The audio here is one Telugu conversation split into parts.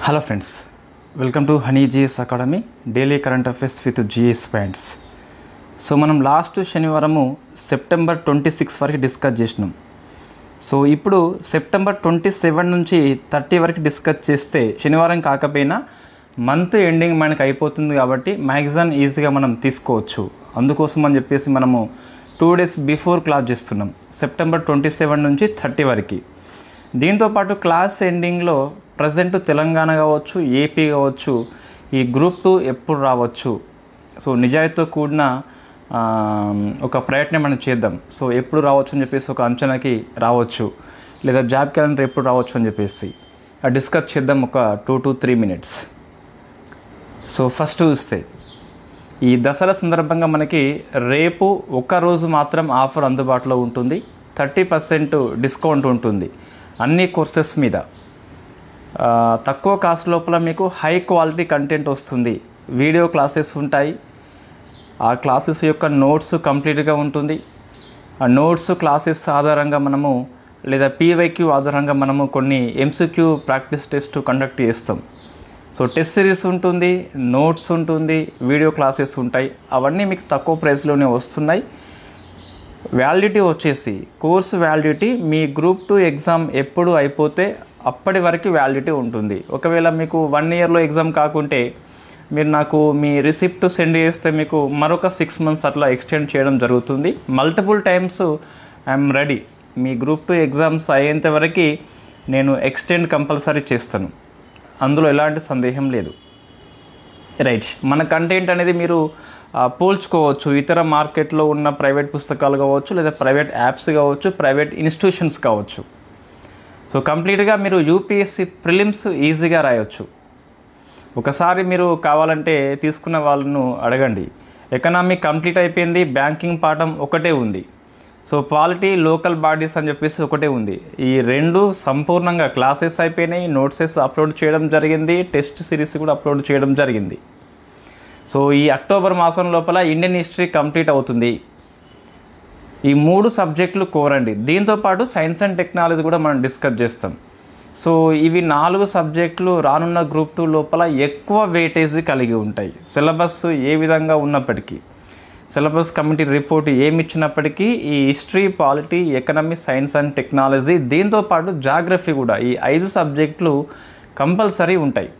Hello friends, welcome to Honey GS academy daily current affairs with GS points. So మనం లాస్ట్ శనివారము సెప్టెంబర్ 26 వరకు డిస్కస్ చేసినాం. సో ఇప్పుడు సెప్టెంబర్ 27 నుంచి 30 వరకు డిస్కస్ చేస్తే శనివారం కాకపోయినా మంత్ ఎండింగ్ మనకు అయిపోతుంది కాబట్టి మ్యాగజైన్ ఈజీగా మనం తీసుకోవచ్చు. అందుకోసం అని చెప్పేసి మనము 2 days బిఫోర్ క్లాస్ చేస్తున్నాం, సెప్టెంబర్ 27 నుంచి 30 వరకు. దీంతోపాటు క్లాస్ ఎండింగ్లో ప్రజెంట్ తెలంగాణ కావచ్చు, ఏపీ కావచ్చు, ఈ గ్రూప్ 2 ఎప్పుడు రావచ్చు, సో నిజాయితీతో కూడిన ఒక ప్రయత్నం మనం చేద్దాం. సో ఎప్పుడు రావచ్చు అని చెప్పేసి ఒక అంచనాకి రావచ్చు, లేదా జాబ్ క్యాలెండర్ ఎప్పుడు రావచ్చు అని చెప్పేసి డిస్కస్ చేద్దాం ఒక 2 to 3 minutes. సో ఫస్ట్ చూస్తే ఈ దసరా సందర్భంగా మనకి రేపు ఒక్కరోజు మాత్రం ఆఫర్ అందుబాటులో ఉంటుంది. 30% డిస్కౌంట్ ఉంటుంది అన్ని కోర్సెస్ మీద. తక్కువ కాస్ట్ లోపల మీకు హై క్వాలిటీ కంటెంట్ వస్తుంది. వీడియో క్లాసెస్ ఉంటాయి, ఆ క్లాసెస్ యొక్క నోట్స్ కంప్లీట్గా ఉంటుంది. ఆ నోట్స్ క్లాసెస్ ఆధారంగా మనము లేదా పీవైక్యూ ఆధారంగా మనము కొన్ని ఎంసీక్యూ ప్రాక్టీస్ టెస్ట్ కండక్ట్ చేస్తాం. సో టెస్ట్ సిరీస్ ఉంటుంది, నోట్స్ ఉంటుంది, వీడియో క్లాసెస్ ఉంటాయి. అవన్నీ మీకు తక్కువ ప్రైస్లోనే వస్తున్నాయి. వ్యాలిడిటీ వచ్చేసి కోర్సు వ్యాలిడిటీ మీ గ్రూప్ 2 ఎగ్జామ్ ఎప్పుడు అయిపోతే అప్పటి వరకు వ్యాలిడిటీ ఉంటుంది. ఒకవేళ మీకు 1 yearలో ఎగ్జామ్ కాకుంటే మీరు నాకు మీ రిసిప్ట్ సెండ్ చేస్తే మీకు మరొక 6 months అట్లా ఎక్స్టెండ్ చేయడం జరుగుతుంది. Multiple times I'm ready. Me group 2 exams అయ్యేంత వరకు నేను ఎక్స్టెండ్ కంపల్సరీ చేస్తాను, అందులో ఎలాంటి సందేహం లేదు. రైట్, మన కంటెంట్ అనేది మీరు పోల్చుకోవచ్చు. ఇతర మార్కెట్లో ఉన్న ప్రైవేట్ పుస్తకాలు కావచ్చు, లేదా ప్రైవేట్ యాప్స్ కావచ్చు, ప్రైవేట్ ఇన్స్టిట్యూషన్స్ కావచ్చు. సో కంప్లీట్గా మీరు యూపీఎస్సీ ప్రిలిమ్స్ ఈజీగా రాయొచ్చు. ఒకసారి మీరు కావాలంటే తీసుకున్న వాళ్ళను అడగండి. ఎకనామీ కంప్లీట్ అయిపోయింది, బ్యాంకింగ్ పాఠం ఒకటే ఉంది. సో పాలిటీ, లోకల్ బాడీస్ అని చెప్పేసి ఒకటే ఉంది. ఈ 2 సంపూర్ణంగా క్లాసెస్ అయిపోయినాయి, నోట్సెస్ అప్లోడ్ చేయడం జరిగింది, టెస్ట్ సిరీస్ కూడా అప్లోడ్ చేయడం జరిగింది. సో ఈ అక్టోబర్ మాసం లోపల ఇండియన్ హిస్టరీ కంప్లీట్ అవుతుంది. ఈ 3 సబ్జెక్టులు కోరండి. దీంతోపాటు సైన్స్ అండ్ టెక్నాలజీ కూడా మనం డిస్కస్ చేస్తాం. సో ఇవి 4 సబ్జెక్టులు రానున్న గ్రూప్ 2 లోపల ఎక్కువ వెయిటేజీ కలిగి ఉంటాయి. సిలబస్ ఏ విధంగా ఉన్నప్పటికీ, సిలబస్ కమిటీ రిపోర్ట్ ఏమి ఇచ్చినప్పటికీ ఈ history, polity, economy, science and technology, దీంతోపాటు జాగ్రఫీ కూడా, ఈ 5 సబ్జెక్టులు కంపల్సరీ ఉంటాయి.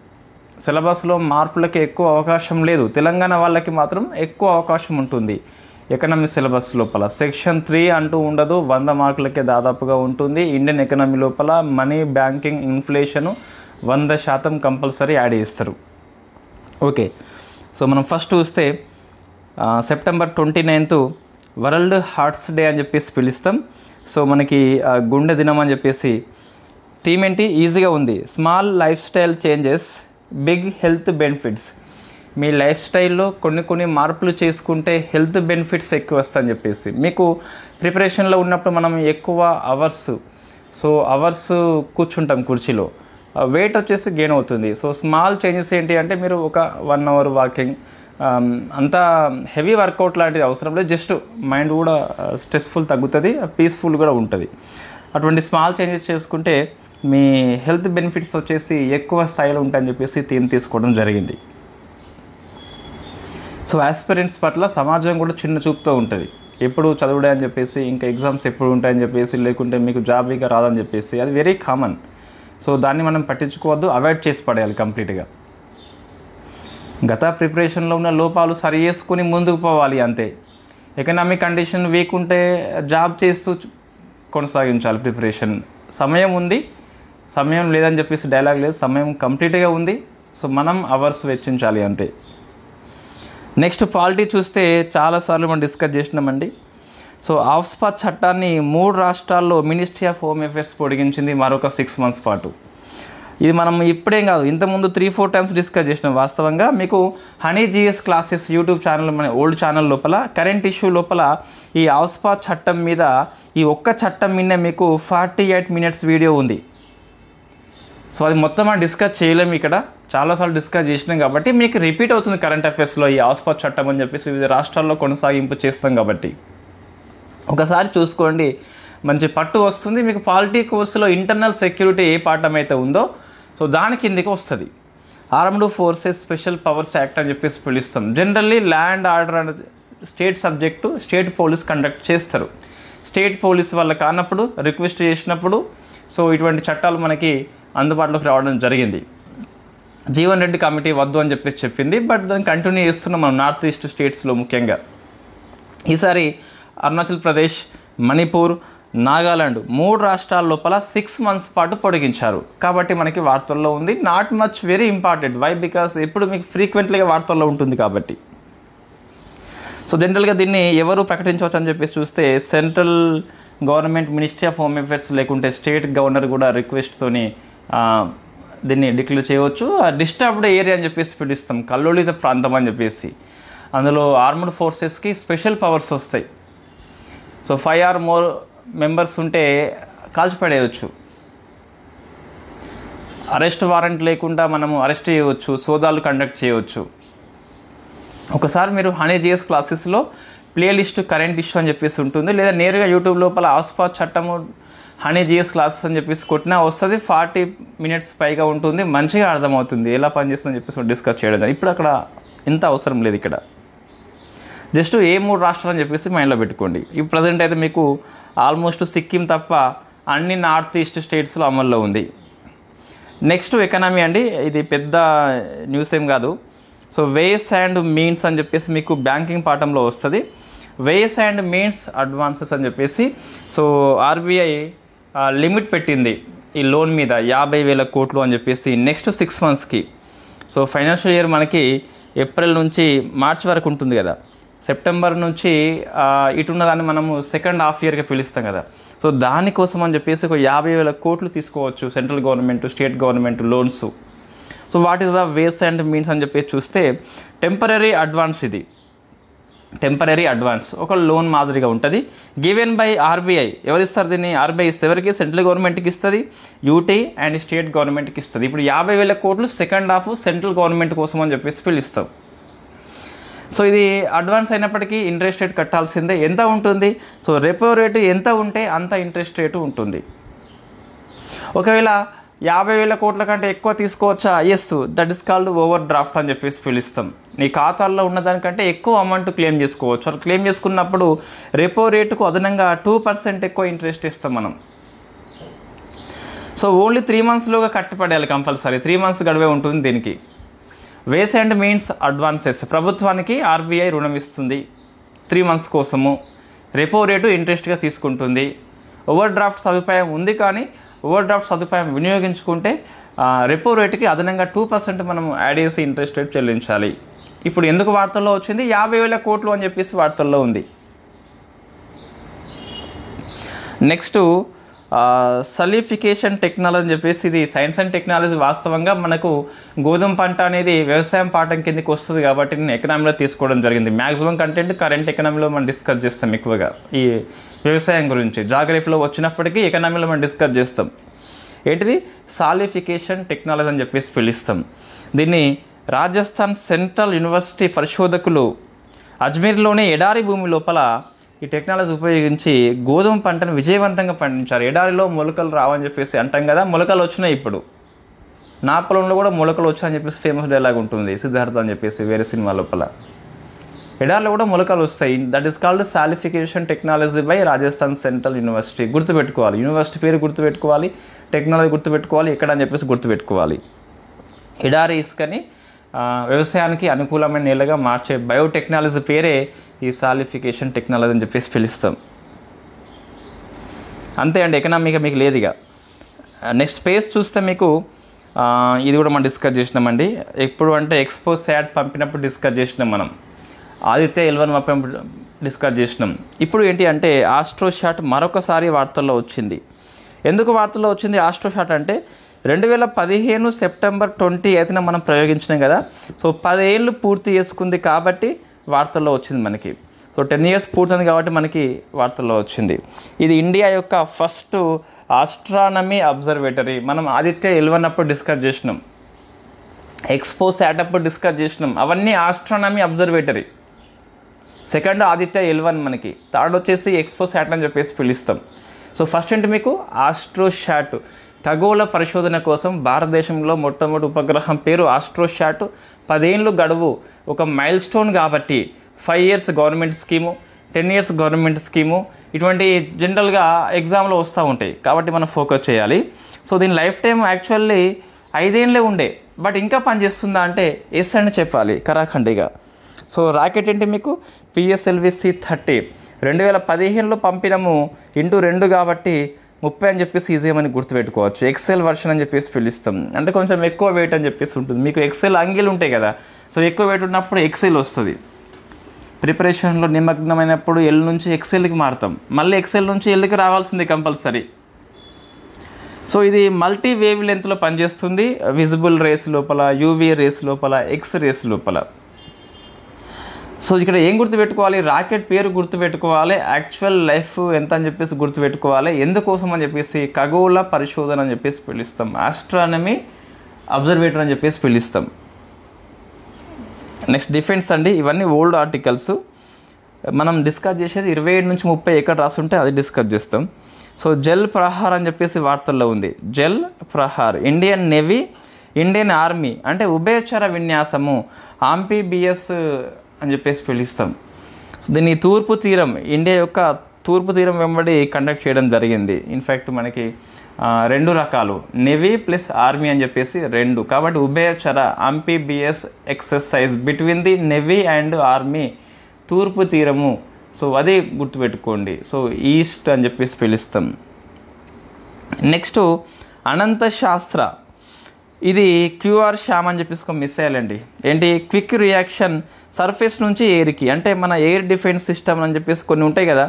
సిలబస్లో మార్పులకి ఎక్కువ అవకాశం లేదు. తెలంగాణ వాళ్ళకి మాత్రం ఎక్కువ అవకాశం ఉంటుంది. ఎకనామీ సిలబస్ లోపల సెక్షన్ 3 అంటూ ఉండదు, 100 మార్కులకే దాదాపుగా ఉంటుంది. ఇండియన్ ఎకనామీ లోపల money, banking, inflation 100% compulsory add చేస్తారు. ఓకే, సో మనం ఫస్ట్ చూస్తే September 29th world hearts day అని చెప్పేసి పిలుస్తాం. సో మనకి గుండె దినం అని చెప్పేసి థీమ్ ఏంటి ఈజీగా ఉంది. Small lifestyle changes, big health benefits. మీ లైఫ్ స్టైల్లో కొన్ని మార్పులు చేసుకుంటే హెల్త్ బెనిఫిట్స్ ఎక్కువ వస్తాయని చెప్పేసి. మీకు ప్రిపరేషన్లో ఉన్నప్పుడు మనం ఎక్కువ అవర్స్ కూర్చుంటాం కుర్చీలో, వెయిట్ వచ్చేసి గెయిన్ అవుతుంది. సో స్మాల్ చేంజెస్ ఏంటి అంటే మీరు ఒక 1 hour వాకింగ్, అంతా హెవీ వర్కౌట్ లాంటిది అవసరం లేదు. జస్ట్ మైండ్ కూడా స్ట్రెస్ఫుల్ తగ్గుతుంది, పీస్ఫుల్ కూడా ఉంటుంది. అటువంటి స్మాల్ చేంజెస్ చేసుకుంటే మీ హెల్త్ బెనిఫిట్స్ వచ్చేసి ఎక్కువ స్థాయిలో ఉంటాయని చెప్పేసి థీమ్ తీసుకోవడం జరిగింది. సో ఆస్పిరెంట్స్ పట్ల సమాజం కూడా చిన్న చూపుతూ ఉంటుంది. ఎప్పుడు చదువుడే అని చెప్పేసి, ఇంకా ఎగ్జామ్స్ ఎప్పుడు ఉంటాయని చెప్పేసి, లేకుంటే మీకు జాబ్ ఇక రాదని చెప్పేసి, అది వెరీ కామన్. సో దాన్ని మనం పట్టించుకోవద్దు, అవాయిడ్ చేసి పడేయాలి కంప్లీట్గా. గత ప్రిపరేషన్లో ఉన్న లోపాలు సరి చేసుకుని ముందుకు పోవాలి అంతే. ఎకనామిక్ కండిషన్ వీక్ ఉంటే జాబ్ చేస్తూ కొనసాగించాలి ప్రిపరేషన్. సమయం ఉంది, సమయం లేదని చెప్పేసి డైలాగ్ లేదు, సమయం కంప్లీట్గా ఉంది. సో మనం అవర్స్ వెచ్చించాలి అంతే. నెక్స్ట్ పాలిటీ చూస్తే చాలాసార్లు మనం డిస్కస్ చేసినామండి. సో ఆఫ్స్పా చట్టాన్ని 3 రాష్ట్రాల్లో మినిస్ట్రీ ఆఫ్ హోమ్ అఫేర్స్ పొడిగించింది మరొక 6 months పాటు. ఇది మనం ఇప్పుడేం కాదు, ఇంతకుముందు 3-4 times డిస్కస్ చేసినాం. వాస్తవంగా మీకు Honey GS classes YouTube channel, మన ఓల్డ్ ఛానల్ లోపల కరెంట్ ఇష్యూ లోపల ఈ ఆఫ్స్పా చట్టం మీద, ఈ ఒక్క చట్టం మీద మీకు 48 minutes వీడియో ఉంది. సో అది మొత్తం మనం డిస్కస్ చేయలేము, ఇక్కడ చాలాసార్లు డిస్కస్ చేసినాం కాబట్టి మీకు రిపీట్ అవుతుంది కరెంట్ అఫైర్స్లో ఈ ఆఫ్స్పా చట్టం అని చెప్పేసి వివిధ రాష్ట్రాల్లో కొనసాగింపు చేస్తాం కాబట్టి ఒకసారి చూసుకోండి, మంచి పట్టు వస్తుంది మీకు. పాలిటీ కోర్సులో ఇంటర్నల్ సెక్యూరిటీ ఏ పాఠం అయితే ఉందో సో దాని కిందకి వస్తుంది. Armed forces special powers act అని చెప్పేసి పిలుస్తాం. జనరల్లీ ల్యాండ్ ఆర్డర్ అనేది state subject, state police conduct చేస్తారు. స్టేట్ పోలీస్ వల్ల కానప్పుడు రిక్వెస్ట్ చేసినప్పుడు సో ఇటువంటి చట్టాలు మనకి అందుబాటులోకి రావడం జరిగింది. జీవన్ రెడ్డి కమిటీ వద్దు అని చెప్పేసి చెప్పింది, బట్ దాన్ని కంటిన్యూ చేస్తున్నాం మనం నార్త్ ఈస్ట్ స్టేట్స్లో ముఖ్యంగా. ఈసారి అరుణాచల్ ప్రదేశ్, మణిపూర్, నాగాలాండ్ 3 రాష్ట్రాల లోపల 6 months పాటు పొడిగించారు. కాబట్టి మనకి వార్తల్లో ఉంది. Not much very important. Why? Because ఎప్పుడు మీకు ఫ్రీక్వెంట్లీగా వార్తల్లో ఉంటుంది కాబట్టి. సో జనరల్గా దీన్ని ఎవరు ప్రకటించవచ్చు అని చెప్పేసి చూస్తే central government, ministry of home affairs, లేకుంటే స్టేట్ గవర్నర్ కూడా రిక్వెస్ట్తోని దీన్ని డిక్లేర్ చేయవచ్చు. డిస్టర్బ్డ్ ఏరియా అని చెప్పేసి పిలుస్తాం, కల్లోలిత ప్రాంతం అని చెప్పేసి. అందులో ఆర్మ్డ్ ఫోర్సెస్కి స్పెషల్ పవర్స్ వస్తాయి. సో 5 or more మెంబర్స్ ఉంటే కాల్చిపడేయవచ్చు, అరెస్ట్ వారెంట్ లేకుండా మనము అరెస్ట్ చేయవచ్చు, సోదాలు కండక్ట్ చేయవచ్చు. ఒకసారి మీరు హనీ జిఎస్ క్లాసెస్లో ప్లేలిస్ట్ కరెంట్ ఇష్యూ అని చెప్పేసి ఉంటుంది, లేదా నేరుగా యూట్యూబ్ లోపల ఆస్పా చట్టము హనీ జిఎస్ క్లాసెస్ అని చెప్పేసి కొట్టినా వస్తుంది. 40 minutes పైగా ఉంటుంది, మంచిగా అర్థమవుతుంది ఎలా పనిచేస్తుందని చెప్పేసి డిస్కస్ చేయడం. ఇప్పుడు అక్కడ ఇంత అవసరం లేదు. ఇక్కడ జస్ట్ ఏ 3 రాష్ట్రాలు అని చెప్పేసి మైండ్లో పెట్టుకోండి. ఇప్పుడు ప్రజెంట్ అయితే మీకు ఆల్మోస్ట్ సిక్కిం తప్ప అన్ని నార్త్ ఈస్ట్ స్టేట్స్లో అమల్లో ఉంది. నెక్స్ట్ ఎకనామీ అండి, ఇది పెద్ద న్యూస్ ఏం కాదు. సో వేస్ అండ్ మీన్స్ అని చెప్పేసి మీకు బ్యాంకింగ్ పాఠంలో వస్తుంది. వేస్ అండ్ మీన్స్ అడ్వాన్సెస్ అని చెప్పేసి సో ఆర్బీఐ లిమిట్ పెట్టింది ఈ లోన్ మీద 50,000 కోట్లు అని చెప్పేసి నెక్స్ట్ 6 monthsకి. సో ఫైనాన్షియల్ ఇయర్ మనకి ఏప్రిల్ నుంచి మార్చ్ వరకు ఉంటుంది కదా, సెప్టెంబర్ నుంచి ఇటున్న దాన్ని మనము సెకండ్ హాఫ్ ఇయర్గా పిలుస్తాం కదా. సో దానికోసం అని చెప్పేసి ఒక 50,000 కోట్లు తీసుకోవచ్చు central government, state government loans. So what is the ways and means అని చెప్పేసి చూస్తే టెంపరరీ అడ్వాన్స్, ఇది టెంపరరీ అడ్వాన్స్ ఒక లోన్ మాదిరిగా ఉంటుంది. Given by RBI. ఎవరు ఇస్తారు దీన్ని? ఆర్బీఐ ఇస్తే ఎవరికి? సెంట్రల్ గవర్నమెంట్కి ఇస్తుంది, యూటీ అండ్ స్టేట్ గవర్నమెంట్కి ఇస్తుంది. ఇప్పుడు 50,000 కోట్లు సెకండ్ హాఫ్ సెంట్రల్ గవర్నమెంట్ కోసం అని చెప్పేసి పిలుస్తాం. సో ఇది అడ్వాన్స్ అయినప్పటికీ ఇంట్రెస్ట్ రేట్ కట్టాల్సిందే. ఎంత ఉంటుంది? సో రెపో రేటు ఎంత ఉంటే అంత ఇంట్రెస్ట్ రేటు ఉంటుంది. ఒకవేళ 50,000 కోట్ల కంటే ఎక్కువ తీసుకోవచ్చా? Yes, that is called overdraft అని చెప్పేసి పిలుస్తాం. నీ ఖాతాల్లో ఉన్నదానికంటే ఎక్కువ అమౌంట్ క్లెయిమ్ చేసుకోవచ్చు. అది క్లెయిమ్ చేసుకున్నప్పుడు రెపో రేటుకు అదనంగా 2% ఎక్కువ ఇంట్రెస్ట్ ఇస్తాం మనం. సో ఓన్లీ 3 monthsలోగా కట్టుపడేయాలి కంపల్సరీ. 3 months గడువే ఉంటుంది దీనికి. వేస్ అండ్ మీన్స్ అడ్వాన్సెస్ ప్రభుత్వానికి ఆర్బీఐ రుణం ఇస్తుంది 3 months కోసము. రెపో రేటు ఇంట్రెస్ట్గా తీసుకుంటుంది. ఓవర్ డ్రాఫ్ట్ సదుపాయం ఉంది, కానీ ఓవర్ డ్రాఫ్ట్ సదుపాయం వినియోగించుకుంటే రెపో రేటుకి అదనంగా 2% మనం యాడ్ చేసి ఇంట్రెస్ట్ రేట్ చెల్లించాలి. ఇప్పుడు ఎందుకు వార్తల్లో వచ్చింది? 50,000 కోట్లు అని చెప్పేసి వార్తల్లో ఉంది. నెక్స్ట్ సలిఫికేషన్ టెక్నాలజీ అని చెప్పేసి, ఇది సైన్స్ అండ్ టెక్నాలజీ. వాస్తవంగా మనకు గోధుమ పంట అనేది వ్యవసాయం పాఠం కిందకి వస్తుంది కాబట్టి నేను ఎకనామీలో తీసుకోవడం జరిగింది. మ్యాక్సిమం కంటెంట్ కరెంట్ ఎకనామీలో మనం డిస్కస్ చేస్తాం ఎక్కువగా. ఈ వ్యవసాయం గురించి జాగ్రఫీలో వచ్చినప్పటికీ ఎకనామీలో మనం డిస్కస్ చేస్తాం. ఏంటిది? సాలిఫికేషన్ టెక్నాలజీ అని చెప్పేసి పిలుస్తాం. దీన్ని రాజస్థాన్ సెంట్రల్ యూనివర్సిటీ పరిశోధకులు అజ్మీర్లోని ఎడారి భూమి లోపల ఈ టెక్నాలజీ ఉపయోగించి గోధుమ పంటను విజయవంతంగా పండించారు. ఎడారిలో మొలకలు రావని చెప్పేసి అంటాం కదా, మొలకలు వచ్చినాయి. ఇప్పుడు నా పొలంలో కూడా మొలకలు వచ్చాయని చెప్పేసి ఫేమస్ డైలాగ్ ఉంటుంది సిద్ధార్థ అని చెప్పేసి వేరే సినిమా లోపల. ఎడారిలో కూడా మొలకలు వస్తాయి. That is called salification technology by Rajasthan central university. గుర్తుపెట్టుకోవాలి, యూనివర్సిటీ పేరు గుర్తుపెట్టుకోవాలి, టెక్నాలజీ గుర్తుపెట్టుకోవాలి, ఎక్కడ అని చెప్పేసి గుర్తుపెట్టుకోవాలి. ఎడారి ఇసుకని వ్యవసాయానికి అనుకూలమైన నేలగా మార్చే బయోటెక్నాలజీ పేరే ఈ సాలిఫికేషన్ టెక్నాలజీ అని చెప్పేసి పిలుస్తాం. అంతే అండి, ఎకనామీగా మీకు లేదు. ఇక నెక్స్ట్ స్పేస్ చూస్తే మీకు ఇది కూడా మనం డిస్కస్ చేసినామండి. ఎప్పుడు అంటే ఎక్స్పో శాట్ పంపినప్పుడు డిస్కస్ చేసినాం మనం. ఆదిత్య L1 పంపినప్పుడు డిస్కస్ చేసినాం. ఇప్పుడు ఏంటి అంటే ఆస్ట్రోషాట్ మరొకసారి వార్తల్లో వచ్చింది. ఎందుకు వార్తల్లో వచ్చింది ఆస్ట్రోషాట్ అంటే 2015 సెప్టెంబర్ 28న మనం ప్రయోగించినాం కదా. సో 10 ఏళ్ళు పూర్తి చేసుకుంది కాబట్టి వార్తల్లో వచ్చింది మనకి. సో 10 years పూర్తయింది కాబట్టి మనకి వార్తల్లో వచ్చింది. ఇది ఇండియా యొక్క ఫస్ట్ ఆస్ట్రానమీ అబ్జర్వేటరీ. మనం ఆదిత్య L1 అప్పుడు డిస్కస్ చేసినాం, ఎక్స్పో శాట్ అప్పుడు డిస్కస్ చేసినాం. అవన్నీ astronomy observatory. Second Aditya L1 మనకి, థర్డ్ వచ్చేసి ఎక్స్పో శాట్ అని చెప్పేసి పిలుస్తాం. సో ఫస్ట్ ఏంటి మీకు ఆస్ట్రోషాట్. ఖగోళ పరిశోధన కోసం భారతదేశంలో మొట్టమొదటి ఉపగ్రహం పేరు ఆస్ట్రోశాట్. 10 ఏళ్ళు గడువు ఒక మైల్ స్టోన్ కాబట్టి 5 years government scheme, 10 years government scheme ఇటువంటి జనరల్గా ఎగ్జామ్లో వస్తూ ఉంటాయి కాబట్టి మనం ఫోకస్ చేయాలి. సో దీని లైఫ్ టైం యాక్చువల్లీ 5 ఏళ్ళే ఉండే, బట్ ఇంకా పనిచేస్తుందా అంటే ఎస్ అని చెప్పాలి కరాఖండిగా. సో రాకెట్ ఏంటి మీకు PSLV-C30 2015లో పంపినము, ఇంటూ 2 కాబట్టి 30 అని చెప్పేసి ఈజీ అని గుర్తుపెట్టుకోవచ్చు. ఎక్సెల్ వర్షన్ అని చెప్పేసి పిలుస్తాం, అంటే కొంచెం ఎక్కువ వెయిట్ అని చెప్పేసి ఉంటుంది. మీకు ఎక్సెల్ అంగీలు ఉంటాయి కదా, సో ఎక్కువ వెయిట్ ఉన్నప్పుడు ఎక్సెల్ వస్తుంది. ప్రిపరేషన్లో నిమగ్నమైనప్పుడు ఎల్ నుంచి ఎక్సెల్కి మారుతాం, మళ్ళీ ఎక్సెల్ నుంచి ఎల్కి రావాల్సింది కంపల్సరీ. సో ఇది మల్టీ వేవ్ లెంత్లో పనిచేస్తుంది, విజిబుల్ రేస్ లోపల, యూవీ రేస్ లోపల, ఎక్స్ రేస్ లోపల. సో ఇక్కడ ఏం గుర్తుపెట్టుకోవాలి, రాకెట్ పేరు గుర్తుపెట్టుకోవాలి, యాక్చువల్ లైఫ్ ఎంత అని చెప్పేసి గుర్తుపెట్టుకోవాలి. ఎందుకోసం అని చెప్పేసి ఖగోళ పరిశోధన అని చెప్పేసి పిలుస్తాం, ఆస్ట్రానమీ అబ్జర్వేటర్ అని చెప్పేసి పిలుస్తాం. నెక్స్ట్ డిఫెన్స్ అండి, ఇవన్నీ ఓల్డ్ ఆర్టికల్స్. మనం డిస్కస్ చేసేది 27 నుంచి 30 ఎక్కడ రాసుంటే అది డిస్కస్ చేస్తాం. సో జల్ ప్రహార్ అని చెప్పేసి వార్తల్లో ఉంది, Jal Prahar. Indian navy, Indian army అంటే ఉభయచర విన్యాసము, ఆంఫీబియస్ అని చెప్పేసి పిలుస్తాం. సో దీన్ని తూర్పు తీరం, ఇండియా యొక్క తూర్పు తీరం వెంబడి కండక్ట్ చేయడం జరిగింది. ఇన్ఫ్యాక్ట్ మనకి 2 రకాలు, నేవీ ప్లస్ ఆర్మీ అని చెప్పేసి 2, కాబట్టి ఉభయచర amphibious exercise between the navy and army, తూర్పు తీరము. సో అది గుర్తుపెట్టుకోండి. సో ఈస్ట్ అని చెప్పేసి పిలుస్తాం. నెక్స్ట్ అనంత శాస్త్ర, ఇది QR శామ్ అని చెప్పేసి ఒక మిసైల్ అండి. ఏంటి, క్విక్ రియాక్షన్ సర్ఫేస్ నుంచి ఎయిర్కి, అంటే మన ఎయిర్ డిఫెన్స్ సిస్టమ్ అని చెప్పేసి కొన్ని ఉంటాయి కదా,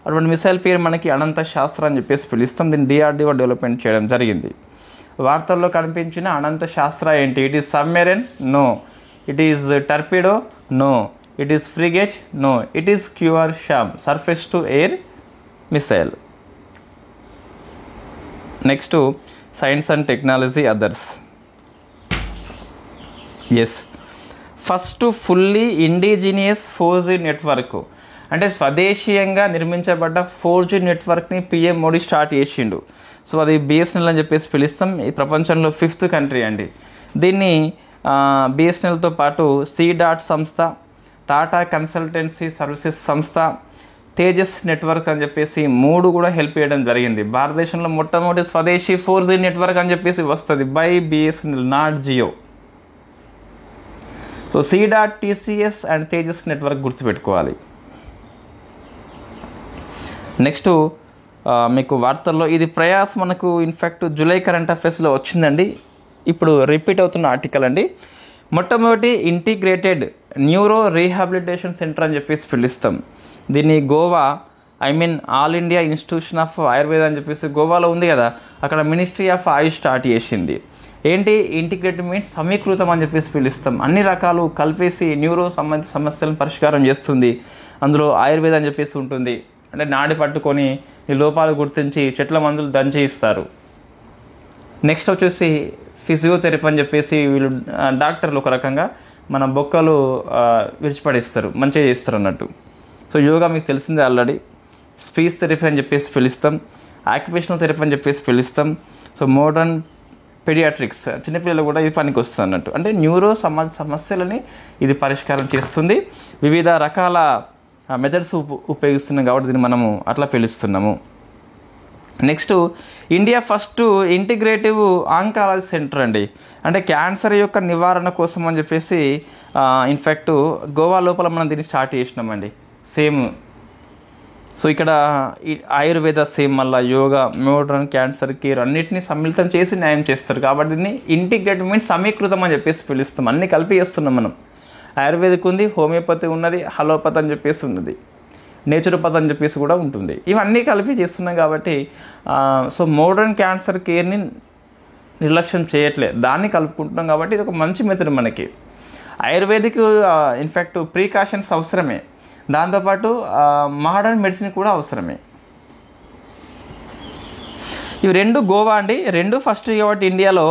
అటువంటి మిసైల్ పేరు మనకి అనంత శాస్త్ర అని చెప్పేసి పిలుస్తాం. దీన్ని DRDO డెవలప్మెంట్ చేయడం జరిగింది. వార్తల్లో కనిపించిన అనంత శాస్త్ర ఏంటి, it is submarine, no. It is torpedo, no. It is frigate, no. It is QR SAM, surface to air missile. Next science and technology others. Yes, first fully indigenous 4G network, అంటే స్వదేశీయంగా నిర్మించబడ్డ 4G నెట్వర్క్ని PM మోడీ స్టార్ట్ చేసిండు. సో అది BSNL అని చెప్పేసి పిలుస్తాం. ఈ ప్రపంచంలో 5th కంట్రీ అండి. దీన్ని BSNLతో పాటు C.DOT సంస్థ, టాటా కన్సల్టెన్సీ సర్వీసెస్ సంస్థ, తేజస్ నెట్వర్క్ అని చెప్పేసి 3 కూడా హెల్ప్ చేయడం జరిగింది. భారతదేశంలో మొట్టమొదటి స్వదేశీ 4G నెట్వర్క్ అని చెప్పేసి వస్తుంది by BSNL, not Jio. So C.DOT, TCS and Tejas network గుర్తుపెట్టుకోవాలి. నెక్స్ట్ మీకు వార్తల్లో ఇది ప్రయాస్, మనకు ఇన్ఫ్యాక్ట్ జూలై కరెంట్ అఫైర్స్లో వచ్చిందండి. ఇప్పుడు రిపీట్ అవుతున్న ఆర్టికల్ అండి. మొట్టమొదటి ఇంటిగ్రేటెడ్ న్యూరో రీహాబిలిటేషన్ సెంటర్ అని చెప్పేసి పిలుస్తాం. దీన్ని Goa, all India institution of Ayurveda అని చెప్పేసి గోవాలో ఉంది కదా, అక్కడ మినిస్ట్రీ ఆఫ్ ఆయుష్ స్టార్ట్ చేసింది. ఏంటి, ఇంటిగ్రేటెడ్ మీన్స్ సమీకృతం అని చెప్పేసి పిలుస్తాం. అన్ని రకాలు కలిపేసి న్యూరో సంబంధిత సమస్యలను పరిష్కారం చేస్తుంది. అందులో ఆయుర్వేద అని చెప్పేసి ఉంటుంది, అంటే నాడి పట్టుకొని ఈ లోపాలు గుర్తించి చెట్ల మందులు దంచి ఇస్తారు. నెక్స్ట్ వచ్చేసి ఫిజియోథెరపీ అని చెప్పేసి వీళ్ళు డాక్టర్లు ఒక రకంగా మన బొక్కలు విడిచిపడేస్తారు, మంచిగా చేస్తారు అన్నట్టు. సో యోగా మీకు తెలిసిందే ఆల్రెడీ. స్పీచ్ థెరపీ అని చెప్పేసి పిలుస్తాం, ఆక్యుపేషనల్ థెరపీ అని చెప్పేసి పిలుస్తాం. సో మోడర్న్ పెడియాట్రిక్స్, చిన్నపిల్లలు కూడా ఇది పనికి వస్తుంది అన్నట్టు, అంటే న్యూరో సమస్యలని ఇది పరిష్కారం చేస్తుంది. వివిధ రకాల మెథడ్స్ ఉపయోగిస్తున్నాం కాబట్టి దీన్ని మనము అట్లా పిలుస్తున్నాము. Next India first integrative oncology centre అండి, అంటే క్యాన్సర్ యొక్క నివారణ కోసం అని చెప్పేసి ఇన్ఫ్యాక్ట్ గోవా లోపల మనం దీన్ని స్టార్ట్ చేసినామండి. సేమ్ సో ఇక్కడ ఆయుర్వేద సేమ్, మళ్ళీ యోగా, మోడర్న్ క్యాన్సర్ కేర్ అన్నిటినీ సమ్మిళితం చేసి న్యాయం చేస్తారు కాబట్టి దీన్ని ఇంటిగ్రేటివ్ మీన్స్ సమీకృతం అని చెప్పేసి పిలుస్తాం. అన్నీ కలిపి చేస్తున్నాం మనం. ఆయుర్వేదిక్ ఉంది, హోమియోపతి ఉన్నది, హలోపతి అని చెప్పేసి ఉన్నది, నేచురోపతి అని చెప్పేసి కూడా ఉంటుంది. ఇవన్నీ కలిపి చేస్తున్నాం కాబట్టి సో మోడర్న్ క్యాన్సర్ కేర్ని నిర్లక్ష్యం చేయట్లేదు, దాన్ని కలుపుకుంటున్నాం కాబట్టి ఇది ఒక మంచి మెథడ్ మనకి. ఆయుర్వేదిక్ ఇన్ఫ్యాక్ట్ ప్రికాషన్స్ అవసరమే, దాంతోపాటు మోడర్న్ మెడిసిన్ కూడా అవసరమే. ఇవి 2 గోవా అండి, 2 ఫస్ట్ కాబట్టి ఇండియాలో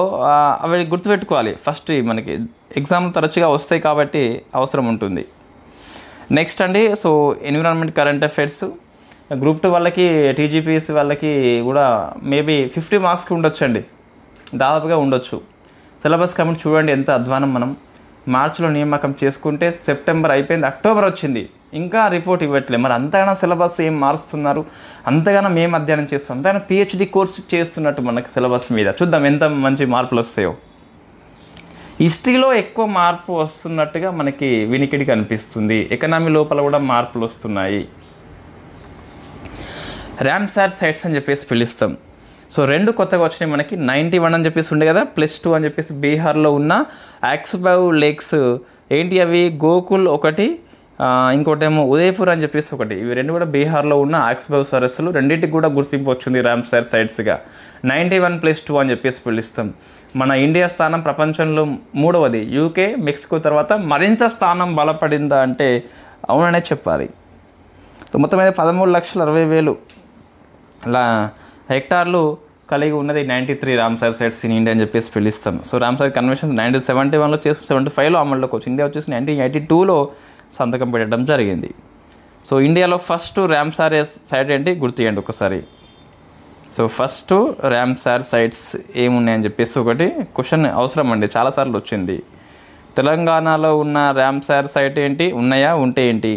అవి గుర్తుపెట్టుకోవాలి. ఫస్ట్ మనకి ఎగ్జామ్లు తరచుగా వస్తాయి కాబట్టి అవసరం ఉంటుంది. నెక్స్ట్ అండి, so environment current affairs. Group 2 వాళ్ళకి టీజీపీఎస్సీ వాళ్ళకి కూడా మేబీ 50 మార్క్స్కి ఉండొచ్చండి, దాదాపుగా ఉండొచ్చు. సిలబస్ కమిటీ చూడండి ఎంత అధ్వానం. మనం మార్చిలో నియామకం చేసుకుంటే సెప్టెంబర్ అయిపోయింది, అక్టోబర్ వచ్చింది, ఇంకా రిపోర్ట్ ఇవ్వట్లేదు. మరి అంతగానో సిలబస్ ఏం మారుస్తున్నారు, అంతగానో మేము అధ్యయనం చేస్తాం, అంతగానో పిహెచ్డి కోర్సు చేస్తున్నట్టు మనకి సిలబస్ మీద. చూద్దాం ఎంత మంచి మార్పులు వస్తాయో. హిస్టరీలో ఎక్కువ మార్పు వస్తున్నట్టుగా మనకి వినికిడికి అనిపిస్తుంది. ఎకనామీ లోపల కూడా మార్పులు వస్తున్నాయి. రామ్సార్ సైట్స్ అని చెప్పేసి పిలుస్తాం. సో 2 కొత్తగా వచ్చినాయి మనకి. 91 అని చెప్పేసి ఉండే కదా, +2 అని చెప్పేసి బీహార్లో ఉన్న యాక్స్బావ్ లేక్స్. ఏంటి అవి? గోకుల్ ఒకటి, ఇంకోటేమో ఉదయపూర్ అని చెప్పేసి ఒకటి. ఇవి 2 కూడా బీహార్లో ఉన్న యాక్స్బావ్ సరస్సులు. రెండింటికి కూడా గుర్తింపు వచ్చింది రామ్సార్ సైట్స్గా. 91 +2 అని చెప్పేసి పిలుస్తాం. మన ఇండియా స్థానం ప్రపంచంలో 3వది. యూకే, మెక్సికో తర్వాత మరింత స్థానం బలపడిందా అంటే అవుననే చెప్పాలి. మొత్తం మీద 13,60,000 హెక్టార్లు కలిగి ఉన్నది 93 రామ్సార్ సైట్స్ ఇన్ ఇండియా అని చెప్పేసి పిలుస్తాం. సో రామ్సార్ కన్వెన్షన్ 1971లో చేసి 75లో అమల్లోకి వచ్చి, ఇండియా వచ్చేసి 1982లో సంతకం పెట్టడం జరిగింది. సో ఇండియాలో ఫస్ట్ రామ్సార్ సైట్ ఏంటి గుర్తియండి ఒకసారి. సో ఫస్ట్ రామ్సార్ సైట్స్ ఏమున్నాయని చెప్పేసి ఒకటి క్వశ్చన్ అవసరం అండి, చాలాసార్లు వచ్చింది. తెలంగాణలో ఉన్న రామ్సార్ సైట్ ఏంటి, ఉన్నాయా, ఉంటే ఏంటి?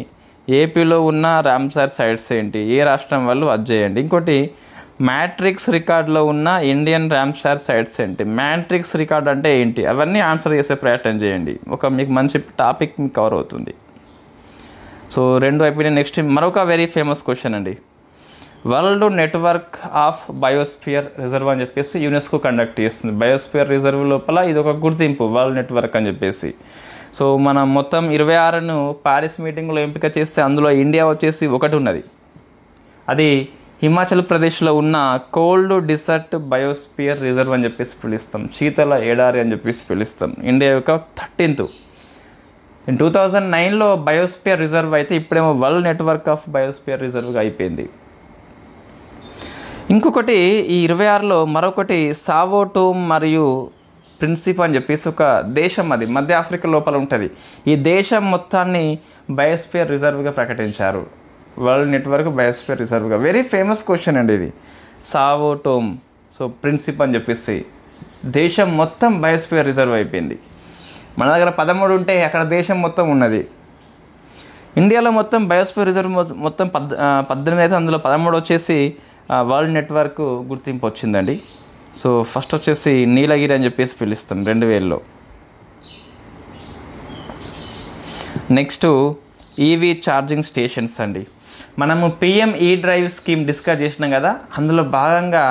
ఏపీలో ఉన్న రామ్సార్ సైట్స్ ఏంటి, ఏ రాష్ట్రం వాళ్ళు అది చేయండి. ఇంకోటి మ్యాట్రిక్స్ రికార్డులో ఉన్న ఇండియన్ రామ్సార్ సైట్స్ ఏంటి, మ్యాట్రిక్స్ రికార్డ్ అంటే ఏంటి, అవన్నీ ఆన్సర్ చేసే ప్రయత్నం చేయండి. మీకు మంచి టాపిక్ మీకు కవర్ అవుతుంది. సో 2 అయిపోయినాయి. నెక్స్ట్ మరొక వెరీ ఫేమస్ క్వశ్చన్ అండి. World network of biosphere reserve అని చెప్పేసి యునెస్కో కండక్ట్ చేస్తుంది. బయోస్ఫియర్ రిజర్వ్ లోపల ఇది ఒక గుర్తింపు, వరల్డ్ నెట్వర్క్ అని చెప్పేసి. సో మనం మొత్తం 26ను పారిస్ మీటింగ్లో ఎంపిక చేస్తే అందులో ఇండియా వచ్చేసి ఒకటి ఉన్నది. అది హిమాచల్ ప్రదేశ్లో ఉన్న కోల్డ్ డిసర్ట్ బయోస్ఫియర్ రిజర్వ్ అని చెప్పేసి పిలుస్తాం. శీతల ఎడారి అని చెప్పేసి పిలుస్తాం. ఇండియా యొక్క 13th. 2009లో బయోస్ఫియర్ రిజర్వ్ అయితే ఇప్పుడేమో వరల్డ్ నెట్వర్క్ ఆఫ్ బయోస్ఫియర్ రిజర్వ్గా అయిపోయింది. ఇంకొకటి ఈ 26లో మరొకటి సావోటోమ్ మరియు ప్రిన్సిప్ అని చెప్పేసి ఒక దేశం, అది మధ్య ఆఫ్రికా లోపల ఉంటుంది. ఈ దేశం మొత్తాన్ని బయోస్ఫియర్ రిజర్వ్గా ప్రకటించారు. వరల్డ్ నెట్వర్క్ బయోస్ఫియర్ రిజర్వ్గా. వెరీ ఫేమస్ క్వశ్చన్ అండి ఇది. సావోటోమ్, సో ప్రిన్సిప్ అని చెప్పేసి దేశం మొత్తం బయోస్ఫియర్ రిజర్వ్ అయిపోయింది. మన దగ్గర 13 ఉంటే అక్కడ దేశం మొత్తం ఉన్నది. ఇండియాలో మొత్తం బయోస్ఫియర్ రిజర్వ్ మొత్తం 18 అయితే అందులో 13 వచ్చేసి వరల్డ్ నెట్వర్క్ గుర్తింపు వచ్చిందండి. సో ఫస్ట్ వచ్చేసి నీలగిరి అని చెప్పేసి పిలుస్తాం 2000లో. నెక్స్ట్ ఈవీ ఛార్జింగ్ స్టేషన్స్ అండి. మనము పిఎం ఈ డ్రైవ్ స్కీమ్ డిస్కస్ చేసినాం కదా, అందులో భాగంగా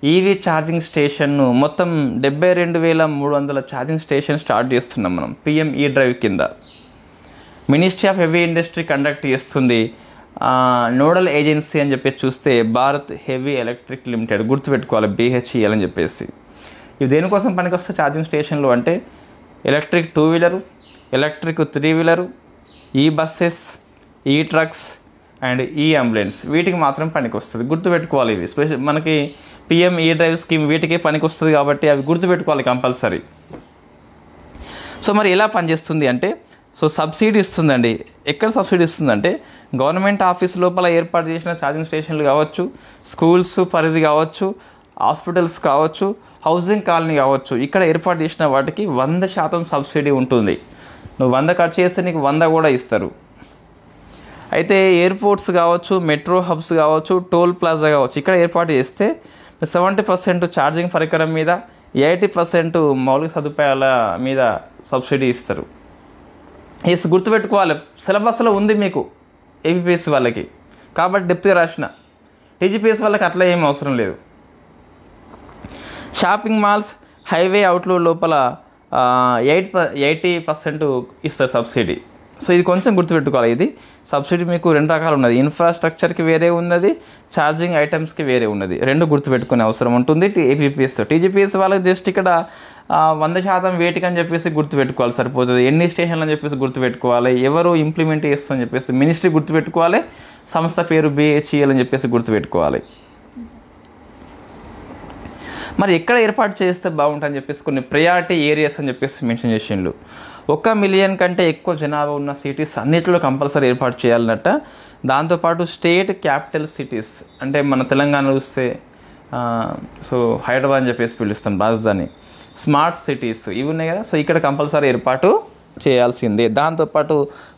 ఈవీ ఛార్జింగ్ స్టేషన్ను మొత్తం 72,300 ఛార్జింగ్ స్టేషన్ స్టార్ట్ చేస్తున్నాం మనం పిఎం ఈ డ్రైవ్ కింద. Ministry of heavy industry conduct చేస్తుంది. నోడల్ ఏజెన్సీ అని చెప్పేసి చూస్తే భారత్ హెవీ ఎలక్ట్రిక్ లిమిటెడ్, గుర్తుపెట్టుకోవాలి BHEL అని చెప్పేసి. ఇవి దేనికోసం పనికి వస్తే ఛార్జింగ్ స్టేషన్లు అంటే ఎలక్ట్రిక్ 2 వీలరు, ఎలక్ట్రిక్ 3 వీలరు, ఈ బస్సెస్, ఈ ట్రక్స్ అండ్ ఈ అంబులెన్స్, వీటికి మాత్రం పనికి వస్తుంది. గుర్తుపెట్టుకోవాలి. ఇవి స్పెషల్ మనకి పిఎం ఈ డ్రైవ్ స్కీమ్ వీటికే పనికి వస్తుంది కాబట్టి అవి గుర్తుపెట్టుకోవాలి కంపల్సరీ. సో మరి ఎలా పనిచేస్తుంది అంటే, సో సబ్సిడీ ఇస్తుందండి. ఎక్కడ సబ్సిడీ ఇస్తుందంటే గవర్నమెంట్ ఆఫీస్ లోపల ఏర్పాటు చేసిన ఛార్జింగ్ స్టేషన్లు కావచ్చు, స్కూల్స్ పరిధి కావచ్చు, హాస్పిటల్స్ కావచ్చు, హౌసింగ్ కాలనీ కావచ్చు, ఇక్కడ ఏర్పాటు చేసిన వాటికి 100% సబ్సిడీ ఉంటుంది. నువ్వు 100 ఖర్చు చేస్తే నీకు 100 కూడా ఇస్తారు. అయితే ఎయిర్పోర్ట్స్ కావచ్చు, మెట్రో హబ్స్ కావచ్చు, టోల్ ప్లాజా కావచ్చు, ఇక్కడ ఏర్పాటు చేస్తే 70% ఛార్జింగ్ పరికరం మీద, 80% మౌలిక సదుపాయాల మీద సబ్సిడీ ఇస్తారు. గుర్తుపెట్టుకోవాలి. సిలబస్లో ఉంది మీకు ఏపీఎస్సీ వాళ్ళకి, కాబట్టి డెప్త్గా రాసిన. టీజీపీఎస్సీ వాళ్ళకి అట్లా ఏం అవసరం లేదు. షాపింగ్ మాల్స్, హైవే అవుట్లెట్ లోపల 80% ఇస్తారు సబ్సిడీ. సో ఇది కొంచెం గుర్తుపెట్టుకోవాలి. ఇది సబ్సిడీ మీకు 2 రకాలు ఉన్నది. ఇన్ఫ్రాస్ట్రక్చర్కి వేరే ఉన్నది, ఛార్జింగ్ ఐటమ్స్కి వేరే ఉన్నది. 2 గుర్తుపెట్టుకునే అవసరం ఉంటుంది ఏపీఎస్సీ. టీజీపీఎస్సీ వాళ్ళకి జస్ట్ ఇక్కడ 100% వేటికి అని చెప్పేసి గుర్తుపెట్టుకోవాలి సరిపోతుంది. ఎన్ని స్టేషన్లు అని చెప్పేసి గుర్తుపెట్టుకోవాలి, ఎవరు ఇంప్లిమెంట్ చేస్తామని చెప్పేసి మినిస్ట్రీ గుర్తుపెట్టుకోవాలి, సంస్థ పేరు BHEL అని చెప్పేసి గుర్తుపెట్టుకోవాలి. మరి ఎక్కడ ఏర్పాటు చేస్తే బాగుంటుందని చెప్పేసి కొన్ని ప్రయారిటీ ఏరియాస్ అని చెప్పేసి మెన్షన్ చేసిండ్రు. 1 మిలియన్ కంటే ఎక్కువ జనాభా ఉన్న సిటీస్ అన్నిటిలో కంపల్సరీ ఏర్పాటు చేయాలన్నట్ట. దాంతోపాటు స్టేట్ క్యాపిటల్ సిటీస్ అంటే మన తెలంగాణ చూస్తే సో హైదరాబాద్ అని చెప్పేసి పిలుస్తాం రాజధాని, స్మార్ట్ సిటీస్ ఇవి ఉన్నాయి కదా. సో ఇక్కడ కంపల్సరీ ఏర్పాటు చేయాల్సిందే. దాంతోపాటు